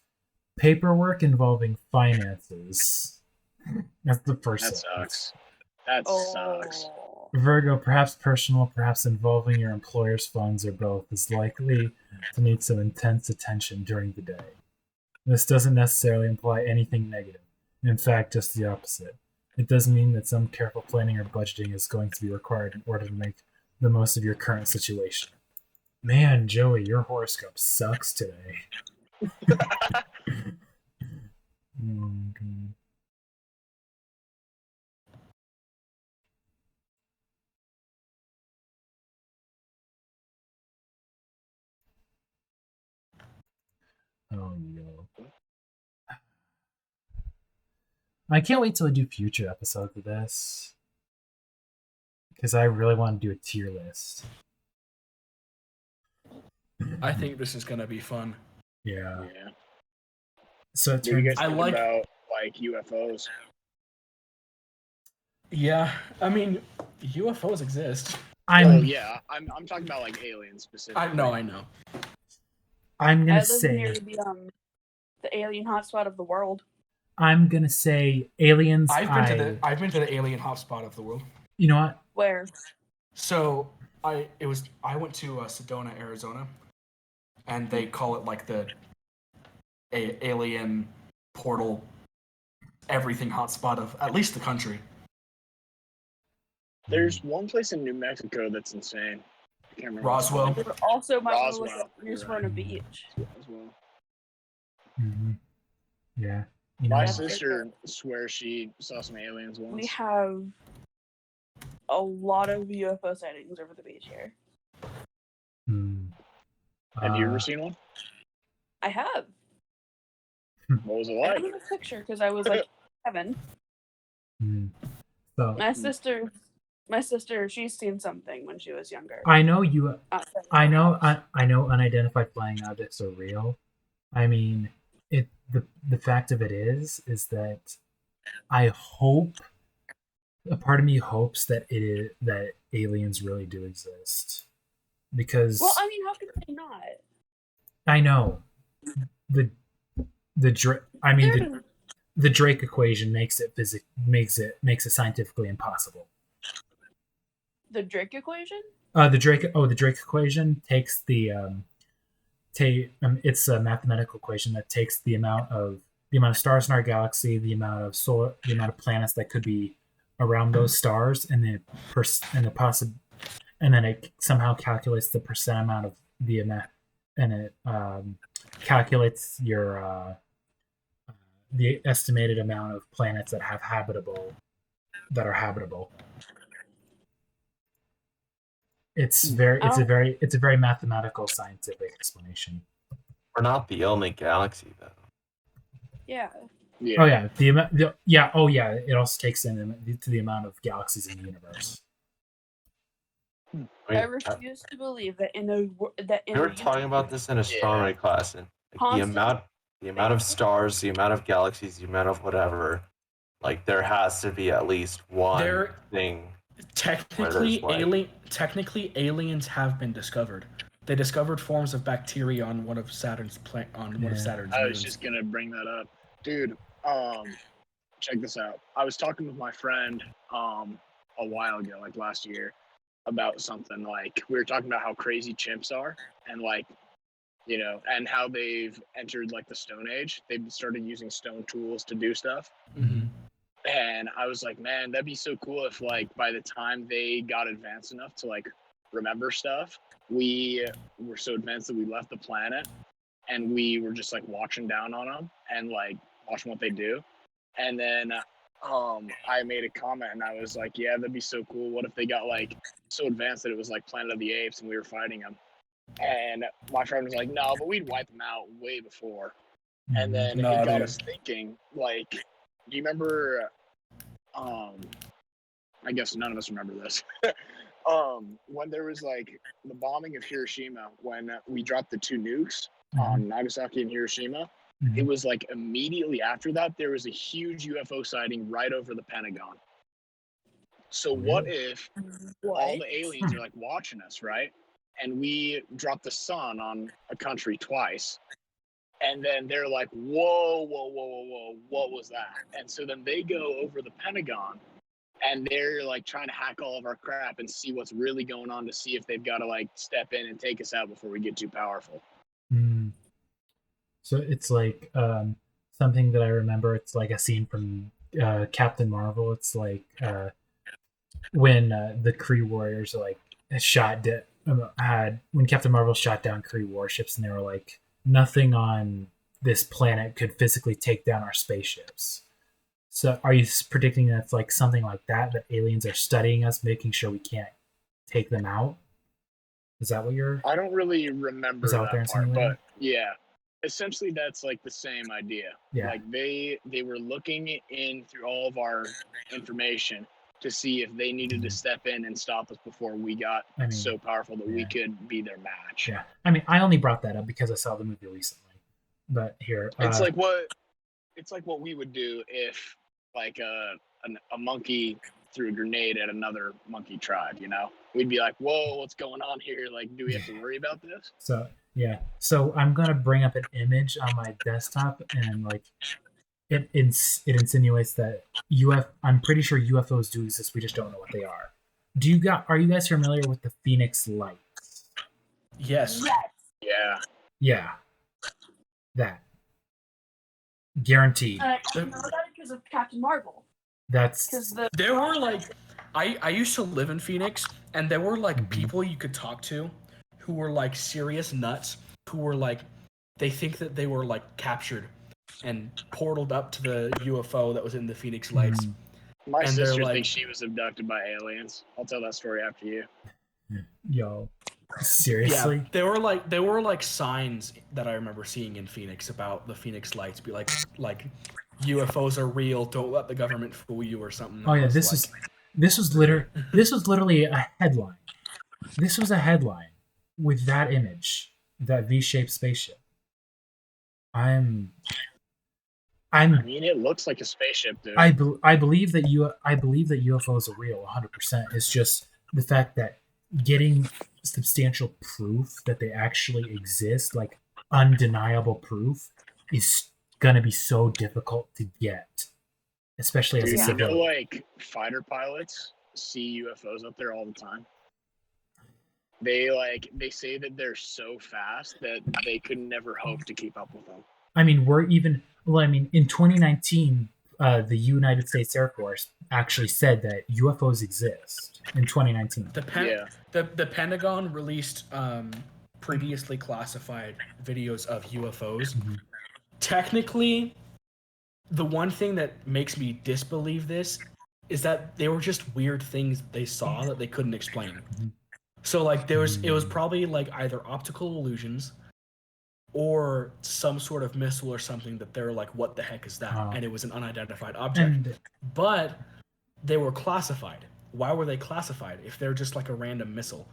Paperwork involving finances. That's the first. That sucks. That sucks. Virgo, perhaps personal, perhaps involving your employer's funds or both, is likely to need some intense attention during the day. This doesn't necessarily imply anything negative. In fact, just the opposite. It does mean that some careful planning or budgeting is going to be required in order to make the most of your current situation. Man, Joey, your horoscope sucks today. Oh, God. Oh, yo. I can't wait till I do future episodes of this. because I really want to do a tier list. I think this is gonna be fun. Yeah. Yeah. So What do you guys I think like- about like UFOs? Yeah, I mean, UFOs exist. Yeah, I'm talking about like aliens specifically. I know. I'm I gonna live say near the alien hotspot of the world. I'm gonna say aliens. I've been to the alien hotspot of the world. You know what? Where? So I went to Sedona, Arizona, and they call it like the alien portal, everything hotspot of at least the country. There's one place in New Mexico that's insane. I can't remember. Roswell. There also might want to look Roswell, at New you're right. Beach. Roswell. Mm-hmm. Yeah. You My know, sister swears she saw some aliens once. We have a lot of UFO sightings over the beach here. Have you ever seen one? I have. What was it I like? have a picture because I was like 7. So My sister, she's seen something when she was younger. I know you. I know unidentified flying objects are real. I mean, the fact of it is that I hope. A part of me hopes that that aliens really do exist, because Well, I mean, how could they not? I know the Drake equation makes it scientifically impossible. The Drake equation? The Drake equation takes it's a mathematical equation that takes the amount of stars in our galaxy, the amount of planets that could be around those stars, and then it somehow calculates the percent amount of the amount, and it calculates your the estimated amount of planets that are habitable. It's a very mathematical, scientific explanation. We're not the only galaxy, though. Yeah. Oh yeah, It also takes in to the amount of galaxies in the universe. I refuse to believe that we were talking about this in astronomy class, and like, the amount of stars, the amount of galaxies, the amount of whatever, like there has to be at least one thing. Technically, aliens have been discovered. They discovered forms of bacteria on one of Saturn's moons. I was just gonna bring that up, dude. Check this out. I was talking with my friend a while ago, like last year, about something. Like we were talking about how crazy chimps are, and like, you know, and how they've entered like the Stone Age. They've started using stone tools to do stuff. Mm-hmm. And I was like, man, that'd be so cool if like by the time they got advanced enough to like remember stuff, we were so advanced that we left the planet and we were just like watching down on them and like watching what they do. And then I made a comment and I was like, yeah, that'd be so cool. What if they got like so advanced that it was like Planet of the Apes and we were fighting them? And my friend was like, no, but we'd wipe them out way before. And then it got us thinking, like, do you remember, I guess none of us remember this, when there was like the bombing of Hiroshima, when we dropped the 2 nukes on Nagasaki and Hiroshima, it was like immediately after that, there was a huge UFO sighting right over the Pentagon. So what if all the aliens are like watching us, right? And we drop the sun on a country twice. And then they're like, whoa, what was that? And so then they go over the Pentagon and they're like trying to hack all of our crap and see what's really going on to see if they've got to like step in and take us out before we get too powerful. So it's like something that I remember. It's like a scene from Captain Marvel. It's like when the Kree warriors like when Captain Marvel shot down Kree warships, and they were like, nothing on this planet could physically take down our spaceships. So are you predicting that it's like something like that aliens are studying us, making sure we can't take them out? Is that what you're... I don't really remember that part, but yeah, essentially that's like the same idea. Yeah. Like they were looking in through all of our information to see if they needed to step in and stop us before we got so powerful that we could be their match. Yeah, I mean, I only brought that up because I saw the movie recently. But here, it's like what we would do if like a monkey threw a grenade at another monkey tribe. You know, we'd be like, "Whoa, what's going on here? Like, do we have to worry about this?" So yeah, so I'm gonna bring up an image on my desktop, and like it insinuates that I'm pretty sure UFOs do exist. We just don't know what they are. Are you guys familiar with the Phoenix Lights? Yes. Yeah. Yeah. That. Guaranteed. I know that because of Captain Marvel. There were like, I used to live in Phoenix, and there were like people you could talk to who were like serious nuts, who were like, they think that they were like captured and portaled up to the UFO that was in the Phoenix Lights. My sister thinks she was abducted by aliens. I'll tell that story after you. Yo, seriously? Yeah, there were like signs that I remember seeing in Phoenix about the Phoenix Lights, be like UFOs are real. Don't let the government fool you or something. Oh yeah, this was literally a headline. This was a headline with that image, that V-shaped spaceship. I mean, it looks like a spaceship, dude. I believe that UFOs are real 100%. It's just the fact that getting substantial proof that they actually exist, like undeniable proof, is gonna be so difficult to get, especially as a civilian. You know, like fighter pilots see UFOs up there all the time. They say that they're so fast that they could never hope to keep up with them. I mean, in 2019, the United States Air Force actually said that UFOs exist in 2019. The Pentagon released previously classified videos of UFOs. Mm-hmm. Technically, the one thing that makes me disbelieve this is that they were just weird things they saw that they couldn't explain. Mm-hmm. So like it was probably like either optical illusions or some sort of missile or something that they're like, what the heck is that? And it was an unidentified object. But they were classified. Why were they classified if they're just like a random missile?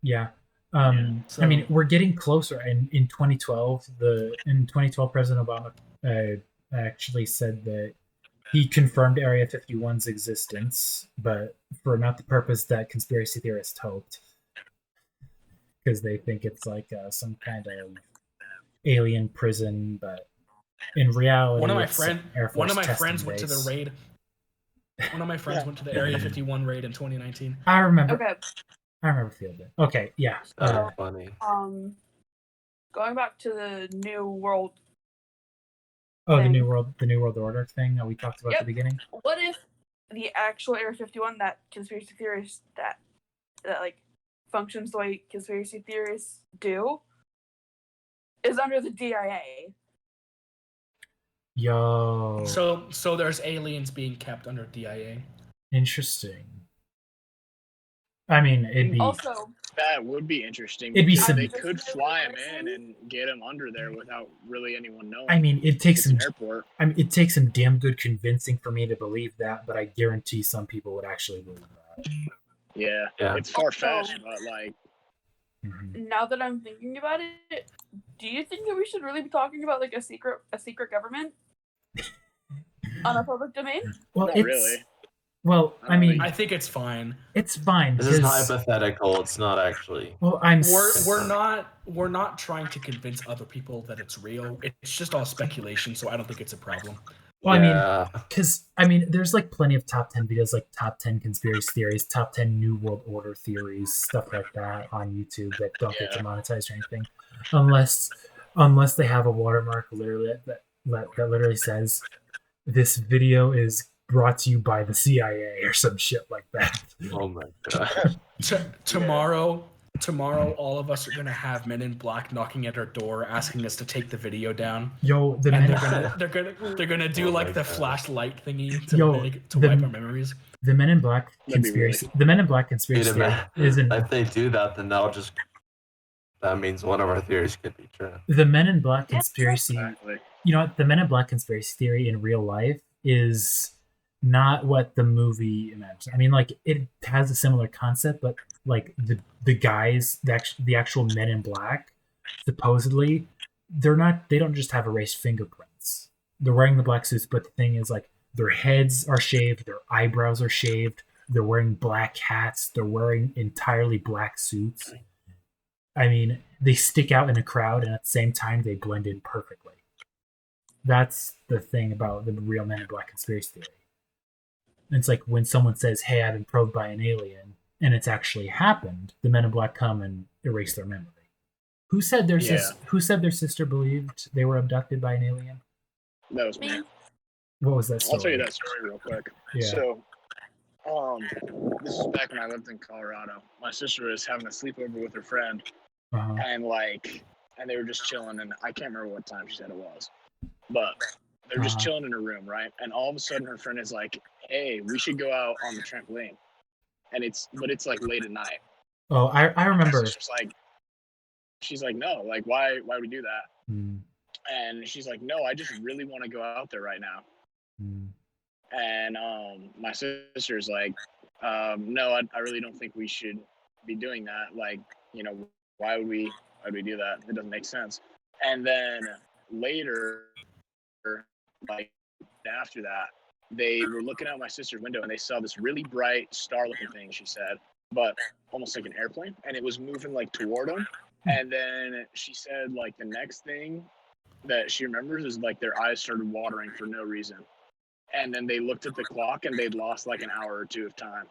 Yeah. I mean, we're getting closer. In 2012, President Obama actually said that he confirmed Area 51's existence, but for not the purpose that conspiracy theorists hoped. Because they think it's like some kind of alien prison, but in reality, one of my friends went to the raid. One of my friends went to the Area 51 raid in 2019. I remember. Okay. I remember Field Day. Okay, yeah. Funny. Going back to the New World. Oh, thing. the New World Order thing that we talked about at the beginning. What if the actual Area 51 that conspiracy theorists that like functions the way conspiracy theorists do is under the DIA? Yo. So there's aliens being kept under DIA. Interesting. I mean, that would be interesting. It'd be they could fly them in and get them under there without really anyone knowing. I mean, it takes some airport. I mean, it takes some damn good convincing for me to believe that, but I guarantee some people would actually believe that. Yeah. It's far-fetched, but like. Now that I'm thinking about it, do you think that we should really be talking about like a secret government on a public domain? Well, not really. Well, I mean, I think it's fine. It's fine. This is hypothetical. It's not actually. Well, we're not trying to convince other people that it's real. It's just all speculation, so I don't think it's a problem. Well, I mean, there's like plenty of top 10 videos, like top 10 conspiracy theories, top 10 New World Order theories, stuff like that on YouTube that don't get demonetized or anything, unless they have a watermark literally that literally says this video is brought to you by the CIA or some shit like that. Oh my god! Tomorrow, all of us are gonna have Men in Black knocking at our door, asking us to take the video down. Yo, they're gonna do like the flashlight thingy to wipe our memories. The Men in Black conspiracy. The Men in Black conspiracy isn't. If they do that, then that means one of our theories could be true. The Men in Black conspiracy. You know what? The Men in Black conspiracy theory in real life is not what the movie meant. I mean, like it has a similar concept, but like the guys, the actual Men in Black, supposedly they don't just have erased fingerprints. They're wearing the black suits, but the thing is, like, their heads are shaved, their eyebrows are shaved, they're wearing black hats, they're wearing entirely black suits. I mean, they stick out in a crowd, and at the same time, they blend in perfectly. That's the thing about the real Men in Black conspiracy theory. It's like when someone says, "Hey, I've been probed by an alien," and it's actually happened. The Men in Black come and erase their memory. Who said their sister believed they were abducted by an alien? That was me. What was that story? I'll tell you that story real quick. Yeah. So, this is back when I lived in Colorado. My sister was having a sleepover with her friend, and they were just chilling. And I can't remember what time she said it was, but they're just chilling in her room, right? And all of a sudden, her friend is like, "Hey, we should go out on the trampoline," and it's like late at night. Oh, I remember. She's like, "No, like why would we do that?" And she's like, "No, I just really want to go out there right now." And my sister's like, "No, I really don't think we should be doing that. Like, you know, why would we do that? It doesn't make sense." And then later, like after that, they were looking out my sister's window and they saw this really bright star-looking thing, she said, but almost like an airplane, and it was moving like toward them. And then she said, like, the next thing that she remembers is like their eyes started watering for no reason. And then they looked at the clock and they'd lost like an hour or two of time.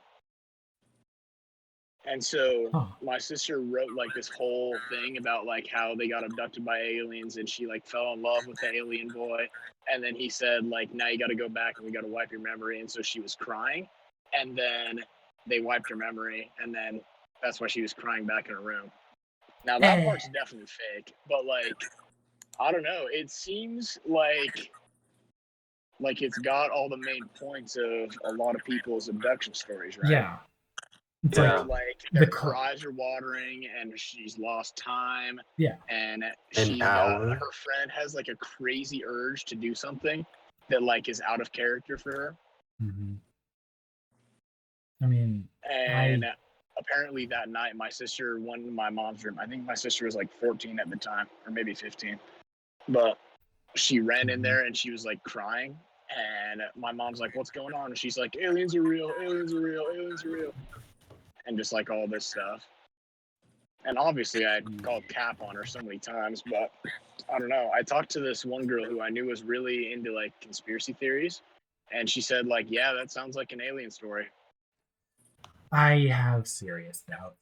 And so my sister wrote like this whole thing about like how they got abducted by aliens, and she like fell in love with the alien boy. And then he said, like, now you got to go back and we got to wipe your memory. And so she was crying, and then they wiped her memory, and then that's why she was crying back in her room. Now that part's definitely fake, but like, I don't know. It seems like it's got all the main points of a lot of people's abduction stories, right? Yeah. It's like her eyes are watering, and she's lost time. Yeah. And her friend has like a crazy urge to do something that like is out of character for her. I mean, apparently that night, my sister went in my mom's room. I think my sister was like 14 at the time, or maybe 15. But she ran in there and she was like crying. And my mom's like, "What's going on?" And she's like, "Aliens are real, aliens are real, aliens are real." And just like all this stuff. And obviously I had called cap on her so many times, but I don't know. I talked to this one girl who I knew was really into like conspiracy theories. And she said, like, "Yeah, that sounds like an alien story." I have serious doubts.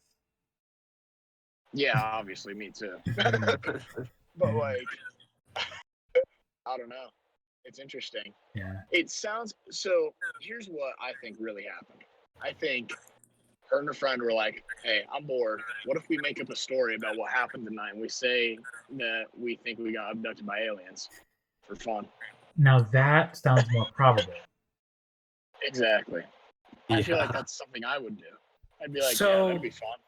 Yeah, obviously, me too. But like, I don't know. It's interesting. Yeah. It sounds so. Here's what I think really happened. I think her and her friend were like, "Hey, I'm bored. What if we make up a story about what happened tonight and we say that we think we got abducted by aliens for fun?" Now that sounds more probable. Exactly. I feel like that's something I would do. I'd be like, "Yeah, that'd be fun."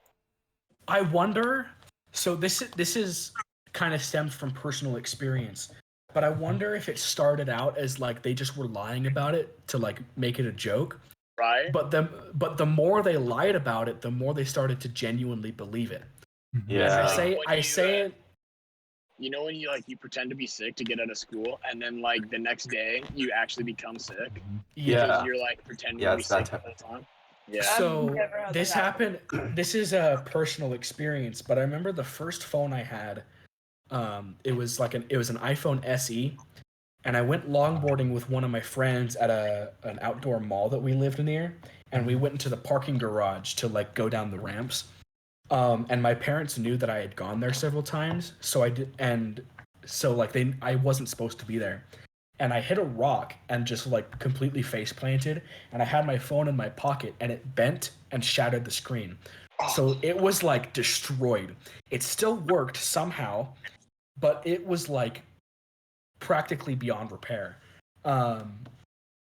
I wonder. So this is kind of stems from personal experience, but I wonder if it started out as like they just were lying about it to like make it a joke. Right. But the more they lied about it, the more they started to genuinely believe it. Yeah. I say it. You know when you pretend to be sick to get out of school, and then like the next day you actually become sick. Yeah. Because you're like pretending to be sick the whole time. Yeah. So this happened. This is a personal experience, but I remember the first phone I had. It was an iPhone SE. And I went longboarding with one of my friends at an outdoor mall that we lived near, and we went into the parking garage to like go down the ramps. And my parents knew that I had gone there several times, so I did, and so like I wasn't supposed to be there. And I hit a rock and just like completely face planted, and I had my phone in my pocket, and it bent and shattered the screen. So it was like destroyed. It still worked somehow, but it was like practically beyond repair.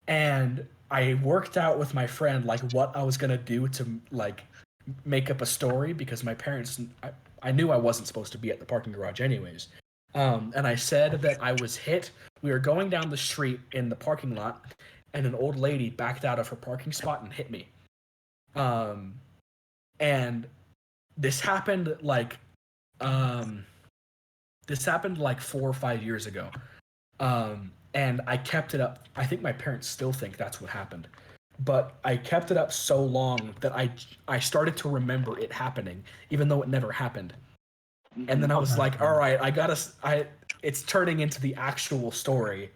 And I worked out with my friend like what I was gonna do to like make up a story, because my parents, I knew I wasn't supposed to be at the parking garage anyways. And I said that I was hit. We were going down the street in the parking lot, and an old lady backed out of her parking spot and hit me. And this happened like 4 or 5 years ago. And I kept it up. I think my parents still think that's what happened. But I kept it up so long that I started to remember it happening, even though it never happened. And then I was like, all right, it's turning into the actual story.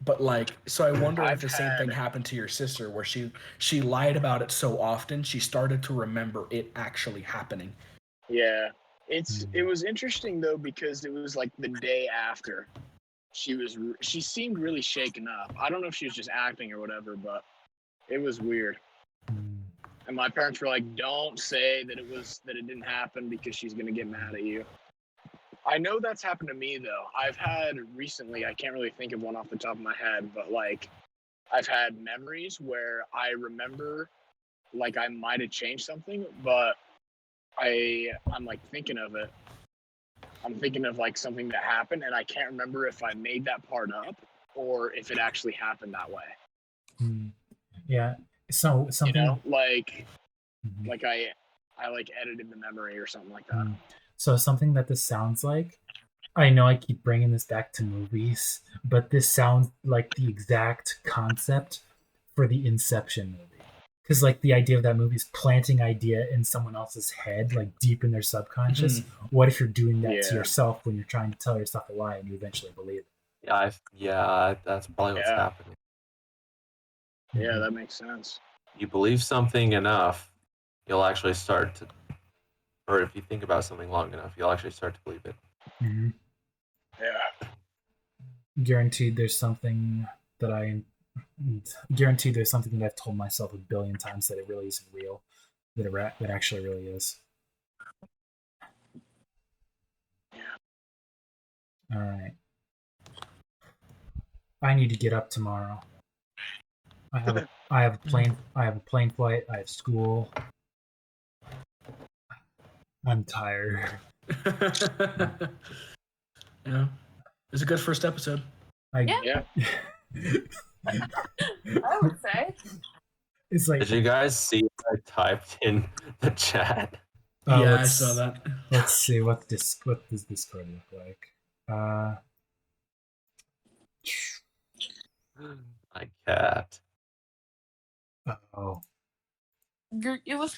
But like, so I wonder if the same thing happened to your sister, where she lied about it so often, she started to remember it actually happening. Yeah. It was interesting though, because it was like the day after. She seemed really shaken up. I don't know if she was just acting or whatever, but it was weird. And my parents were like, don't say that it didn't happen because she's going to get mad at you. I know that's happened to me though. I've had recently, I can't really think of one off the top of my head, but like I've had memories where I remember like I might have changed something, but I'm like thinking of it. I'm thinking of like something that happened and I can't remember if I made that part up or if it actually happened that way. Yeah. So something, you know, like I like edited the memory or something like that. So something that this sounds like, I know I keep bringing this back to movies, but this sounds like the exact concept for the Inception movie. Because like the idea of that movie is planting idea in someone else's head, like deep in their subconscious. What if you're doing that to yourself when you're trying to tell yourself a lie and you eventually believe it? Yeah, that's probably what's happening. Yeah, that makes sense. You believe something enough, you'll actually start to, or if you think about something long enough, you'll actually start to believe it. Yeah. Guaranteed there's something that I've told myself a billion times that it really isn't real, that it actually really is. All right. I need to get up tomorrow. I have a plane flight. I have school. I'm tired. Yeah, it was a good first episode. I would say. It's like, did you guys see what I typed in the chat? Yeah, I saw that. Let's see what does Discord look like. My cat. Oh. It was.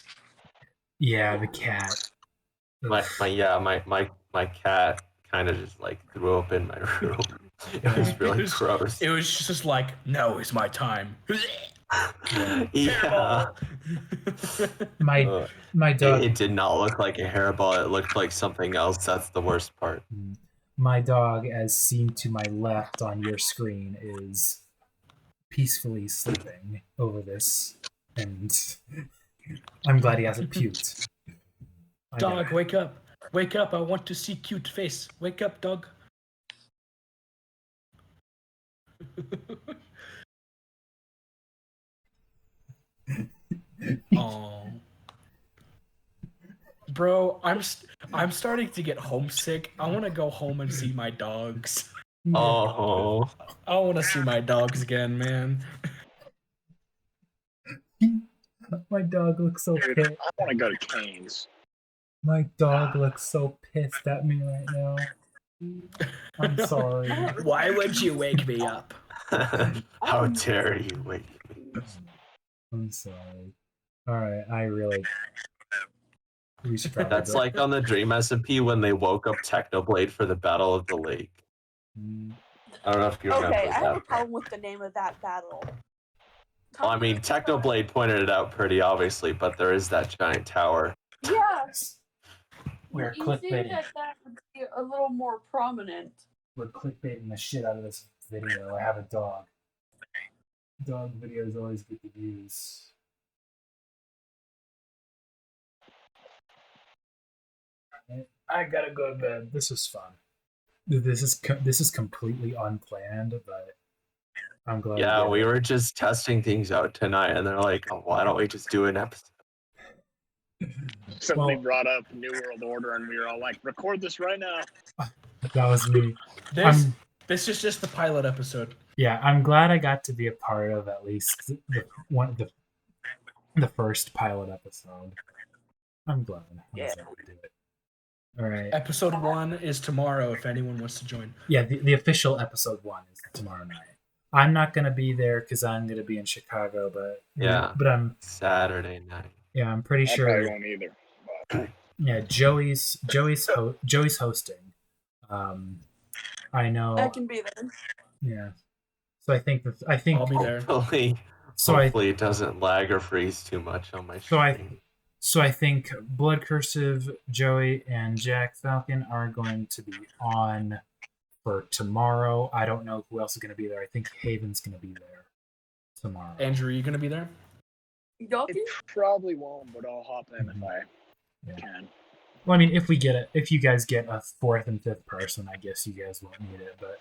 Yeah, the cat. My cat kind of just like threw up in my room. It was really gross. It was just like, now is my time. Yeah. My dog. It did not look like a hairball. It looked like something else. That's the worst part. My dog, as seen to my left on your screen, is peacefully sleeping over this, and I'm glad he hasn't puked. Dog, wake up. Wake up. I want to see cute face. Wake up, dog. Oh, bro, I'm starting to get homesick. I want to go home and see my dogs. Oh, I want to see my dogs again, man. My dog looks so pissed. I want to go to Cane's. My dog looks so pissed at me right now. I'm sorry. Why would you wake me up? how dare you wake me? I'm sorry. All right, That's like on the Dream SMP when they woke up Technoblade for the Battle of the Lake. I don't know if you remember Okay, that. I have a problem with the name of that battle. Well, I mean, Technoblade pointed it out pretty obviously, but there is that giant tower. Yes. We're You think clickbaiting. that would be a little more prominent. We're clickbaiting the shit out of this video. I have a dog. Dog videos always get the views. I gotta go to bed. This was fun. This is completely unplanned, but I'm glad. Yeah, we were just testing things out tonight, and they're like, "Oh, why don't we just do an episode?" Somebody brought up New World Order, and we were all like, "Record this right now." That was me. This is just the pilot episode. Yeah, I'm glad I got to be a part of at least the first pilot episode. I'm glad I was able to do it. All right. Episode 1 is tomorrow if anyone wants to join. Yeah, the official episode 1 is tomorrow night. I'm not gonna be there because I'm gonna be in Chicago, but I'm Saturday night. Yeah, I'm pretty sure. I won't either. But... Yeah, Joey's hosting. I know. I can be there. Yeah, so I think I'll be there. Hopefully it doesn't lag or freeze too much on my screen. So I think Bloodcursive, Joey, and JackFalcon are going to be on for tomorrow. I don't know who else is going to be there. I think Haven's going to be there tomorrow. Andrew, are you going to be there? Y'all I probably won't, but I'll hop in if I can. Well, I mean, if you guys get a 4th and 5th person, I guess you guys won't need it. But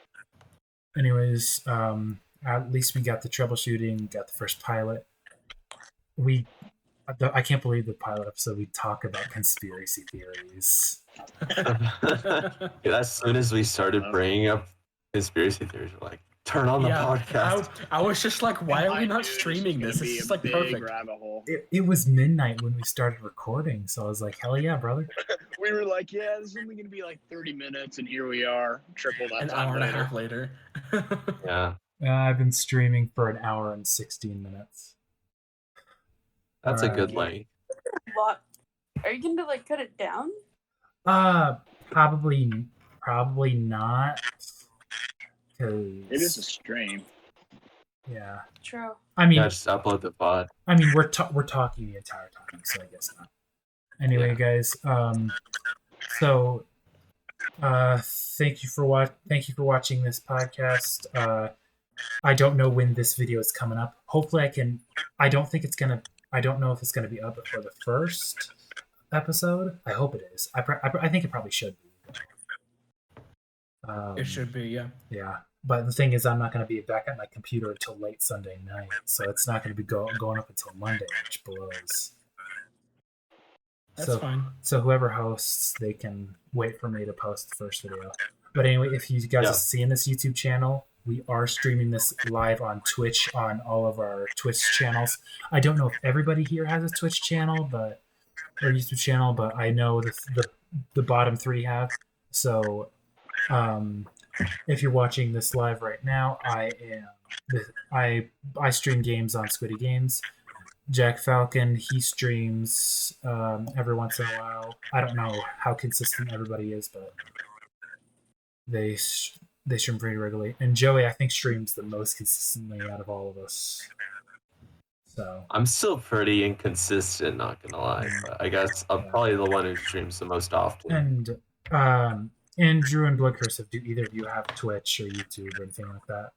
anyways, at least we got the troubleshooting, got the first pilot. I can't believe the pilot episode we talk about conspiracy theories. As soon as we started bringing up conspiracy theories, we're like, turn on the podcast. I was just like, why are we not streaming this? This is like perfect. It was midnight when we started recording, so I was like, hell yeah, brother. We were like, yeah, this is only going to be like 30 minutes, and here we are, triple that an hour and a half later. Yeah. I've been streaming for an hour and 16 minutes. That's a good length. Are you going to like cut it down? Probably not. It is a stream. Yeah. True. I mean, just upload the pod. I mean, we're talking the entire time, so I guess not. Anyway, guys. So, thank you for watching this podcast. I don't know when this video is coming up. Hopefully, I don't know if it's gonna be up before the first episode. I hope it is. I think it probably should be. It should be, yeah. Yeah. But the thing is, I'm not going to be back at my computer until late Sunday night, so it's not going to be going up until Monday, which blows. That's fine. So whoever hosts, they can wait for me to post the first video. But anyway, if you guys are seeing this YouTube channel, we are streaming this live on Twitch on all of our Twitch channels. I don't know if everybody here has a Twitch channel, or YouTube channel, but I know the bottom 3 have. So, if you're watching this live right now, I stream games on Squiddy Games. JackFalcon, he streams every once in a while. I don't know how consistent everybody is, but they stream pretty regularly. And Joey, I think, streams the most consistently out of all of us. So I'm still pretty inconsistent, not gonna lie. But I guess I'm probably the one who streams the most often. And Andrew and Bloodcursive, do either of you have Twitch or YouTube or anything like that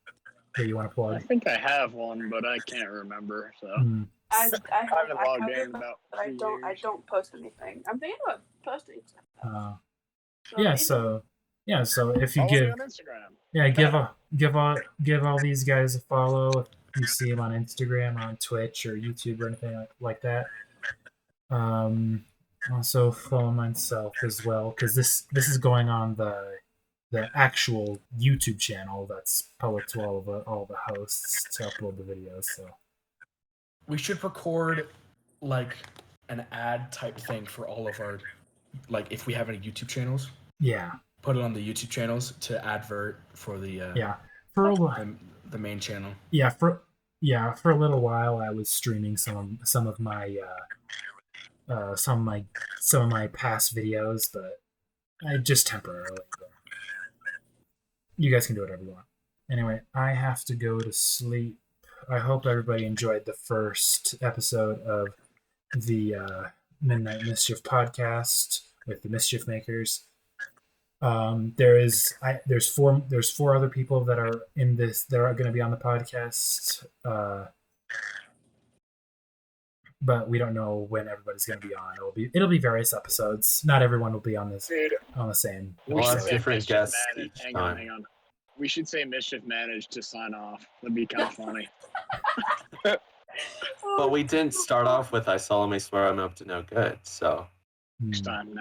you want to plug? I think I have one, but I can't remember. So I haven't logged in but about. I don't post anything. I'm thinking about posting stuff. So if you give all these guys a follow, if you see them on Instagram, on Twitch, or YouTube, or anything like that. Also follow myself as well, because this is going on the actual YouTube channel that's public to all the hosts to upload the videos. So we should record like an ad type thing for all of our, like, if we have any YouTube channels. Yeah. Put it on the YouTube channels to advert for the the main channel. Yeah, for a little while I was streaming some of my past videos, but I just temporarily. You guys can do whatever you want. Anyway, I have to go to sleep. I hope everybody enjoyed the first episode of the Midnight Mischief podcast with the Mischief Makers. There's 4 other people that are in this that are going to be on the podcast. But we don't know when everybody's going to be on. It'll be various episodes. Not everyone will be on this on the same. We'll have different guests each time. Hang on. We should say Mischief managed to sign off. That'd be kind of funny. But we didn't start off with "I solemnly swear I'm up to no good." So next time.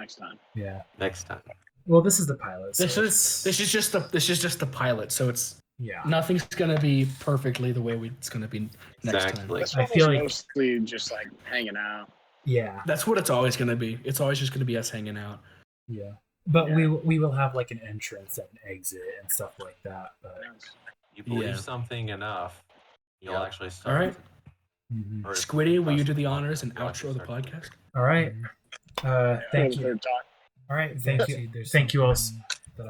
Yeah. Next time. Well, this is the pilot. So this is just the pilot. So it's Yeah. Nothing's gonna be perfectly the way it's gonna be next time. I feel like mostly just like hanging out. Yeah. That's what it's always gonna be. It's always just gonna be us hanging out. Yeah. But we will have like an entrance and an exit and stuff like that. But you believe something enough, you'll actually start. All right. Squiddy, will you do the honors and outro the podcast? All right. Thank you. All right. Thank you. Thank you all.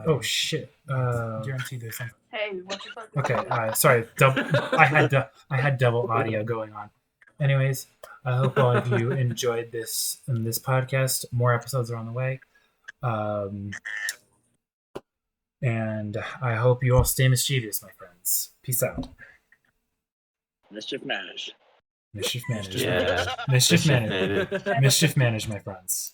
Oh shit. Guaranteed there's something. Hey, what the fuck? Okay. Sorry. I had double audio going on. Anyways, I hope all of you enjoyed this podcast. More episodes are on the way. And I hope you all stay mischievous, my friends. Peace out. Mischief managed. Mischief managed. Yeah. Mischief managed. Mischief managed, my friends.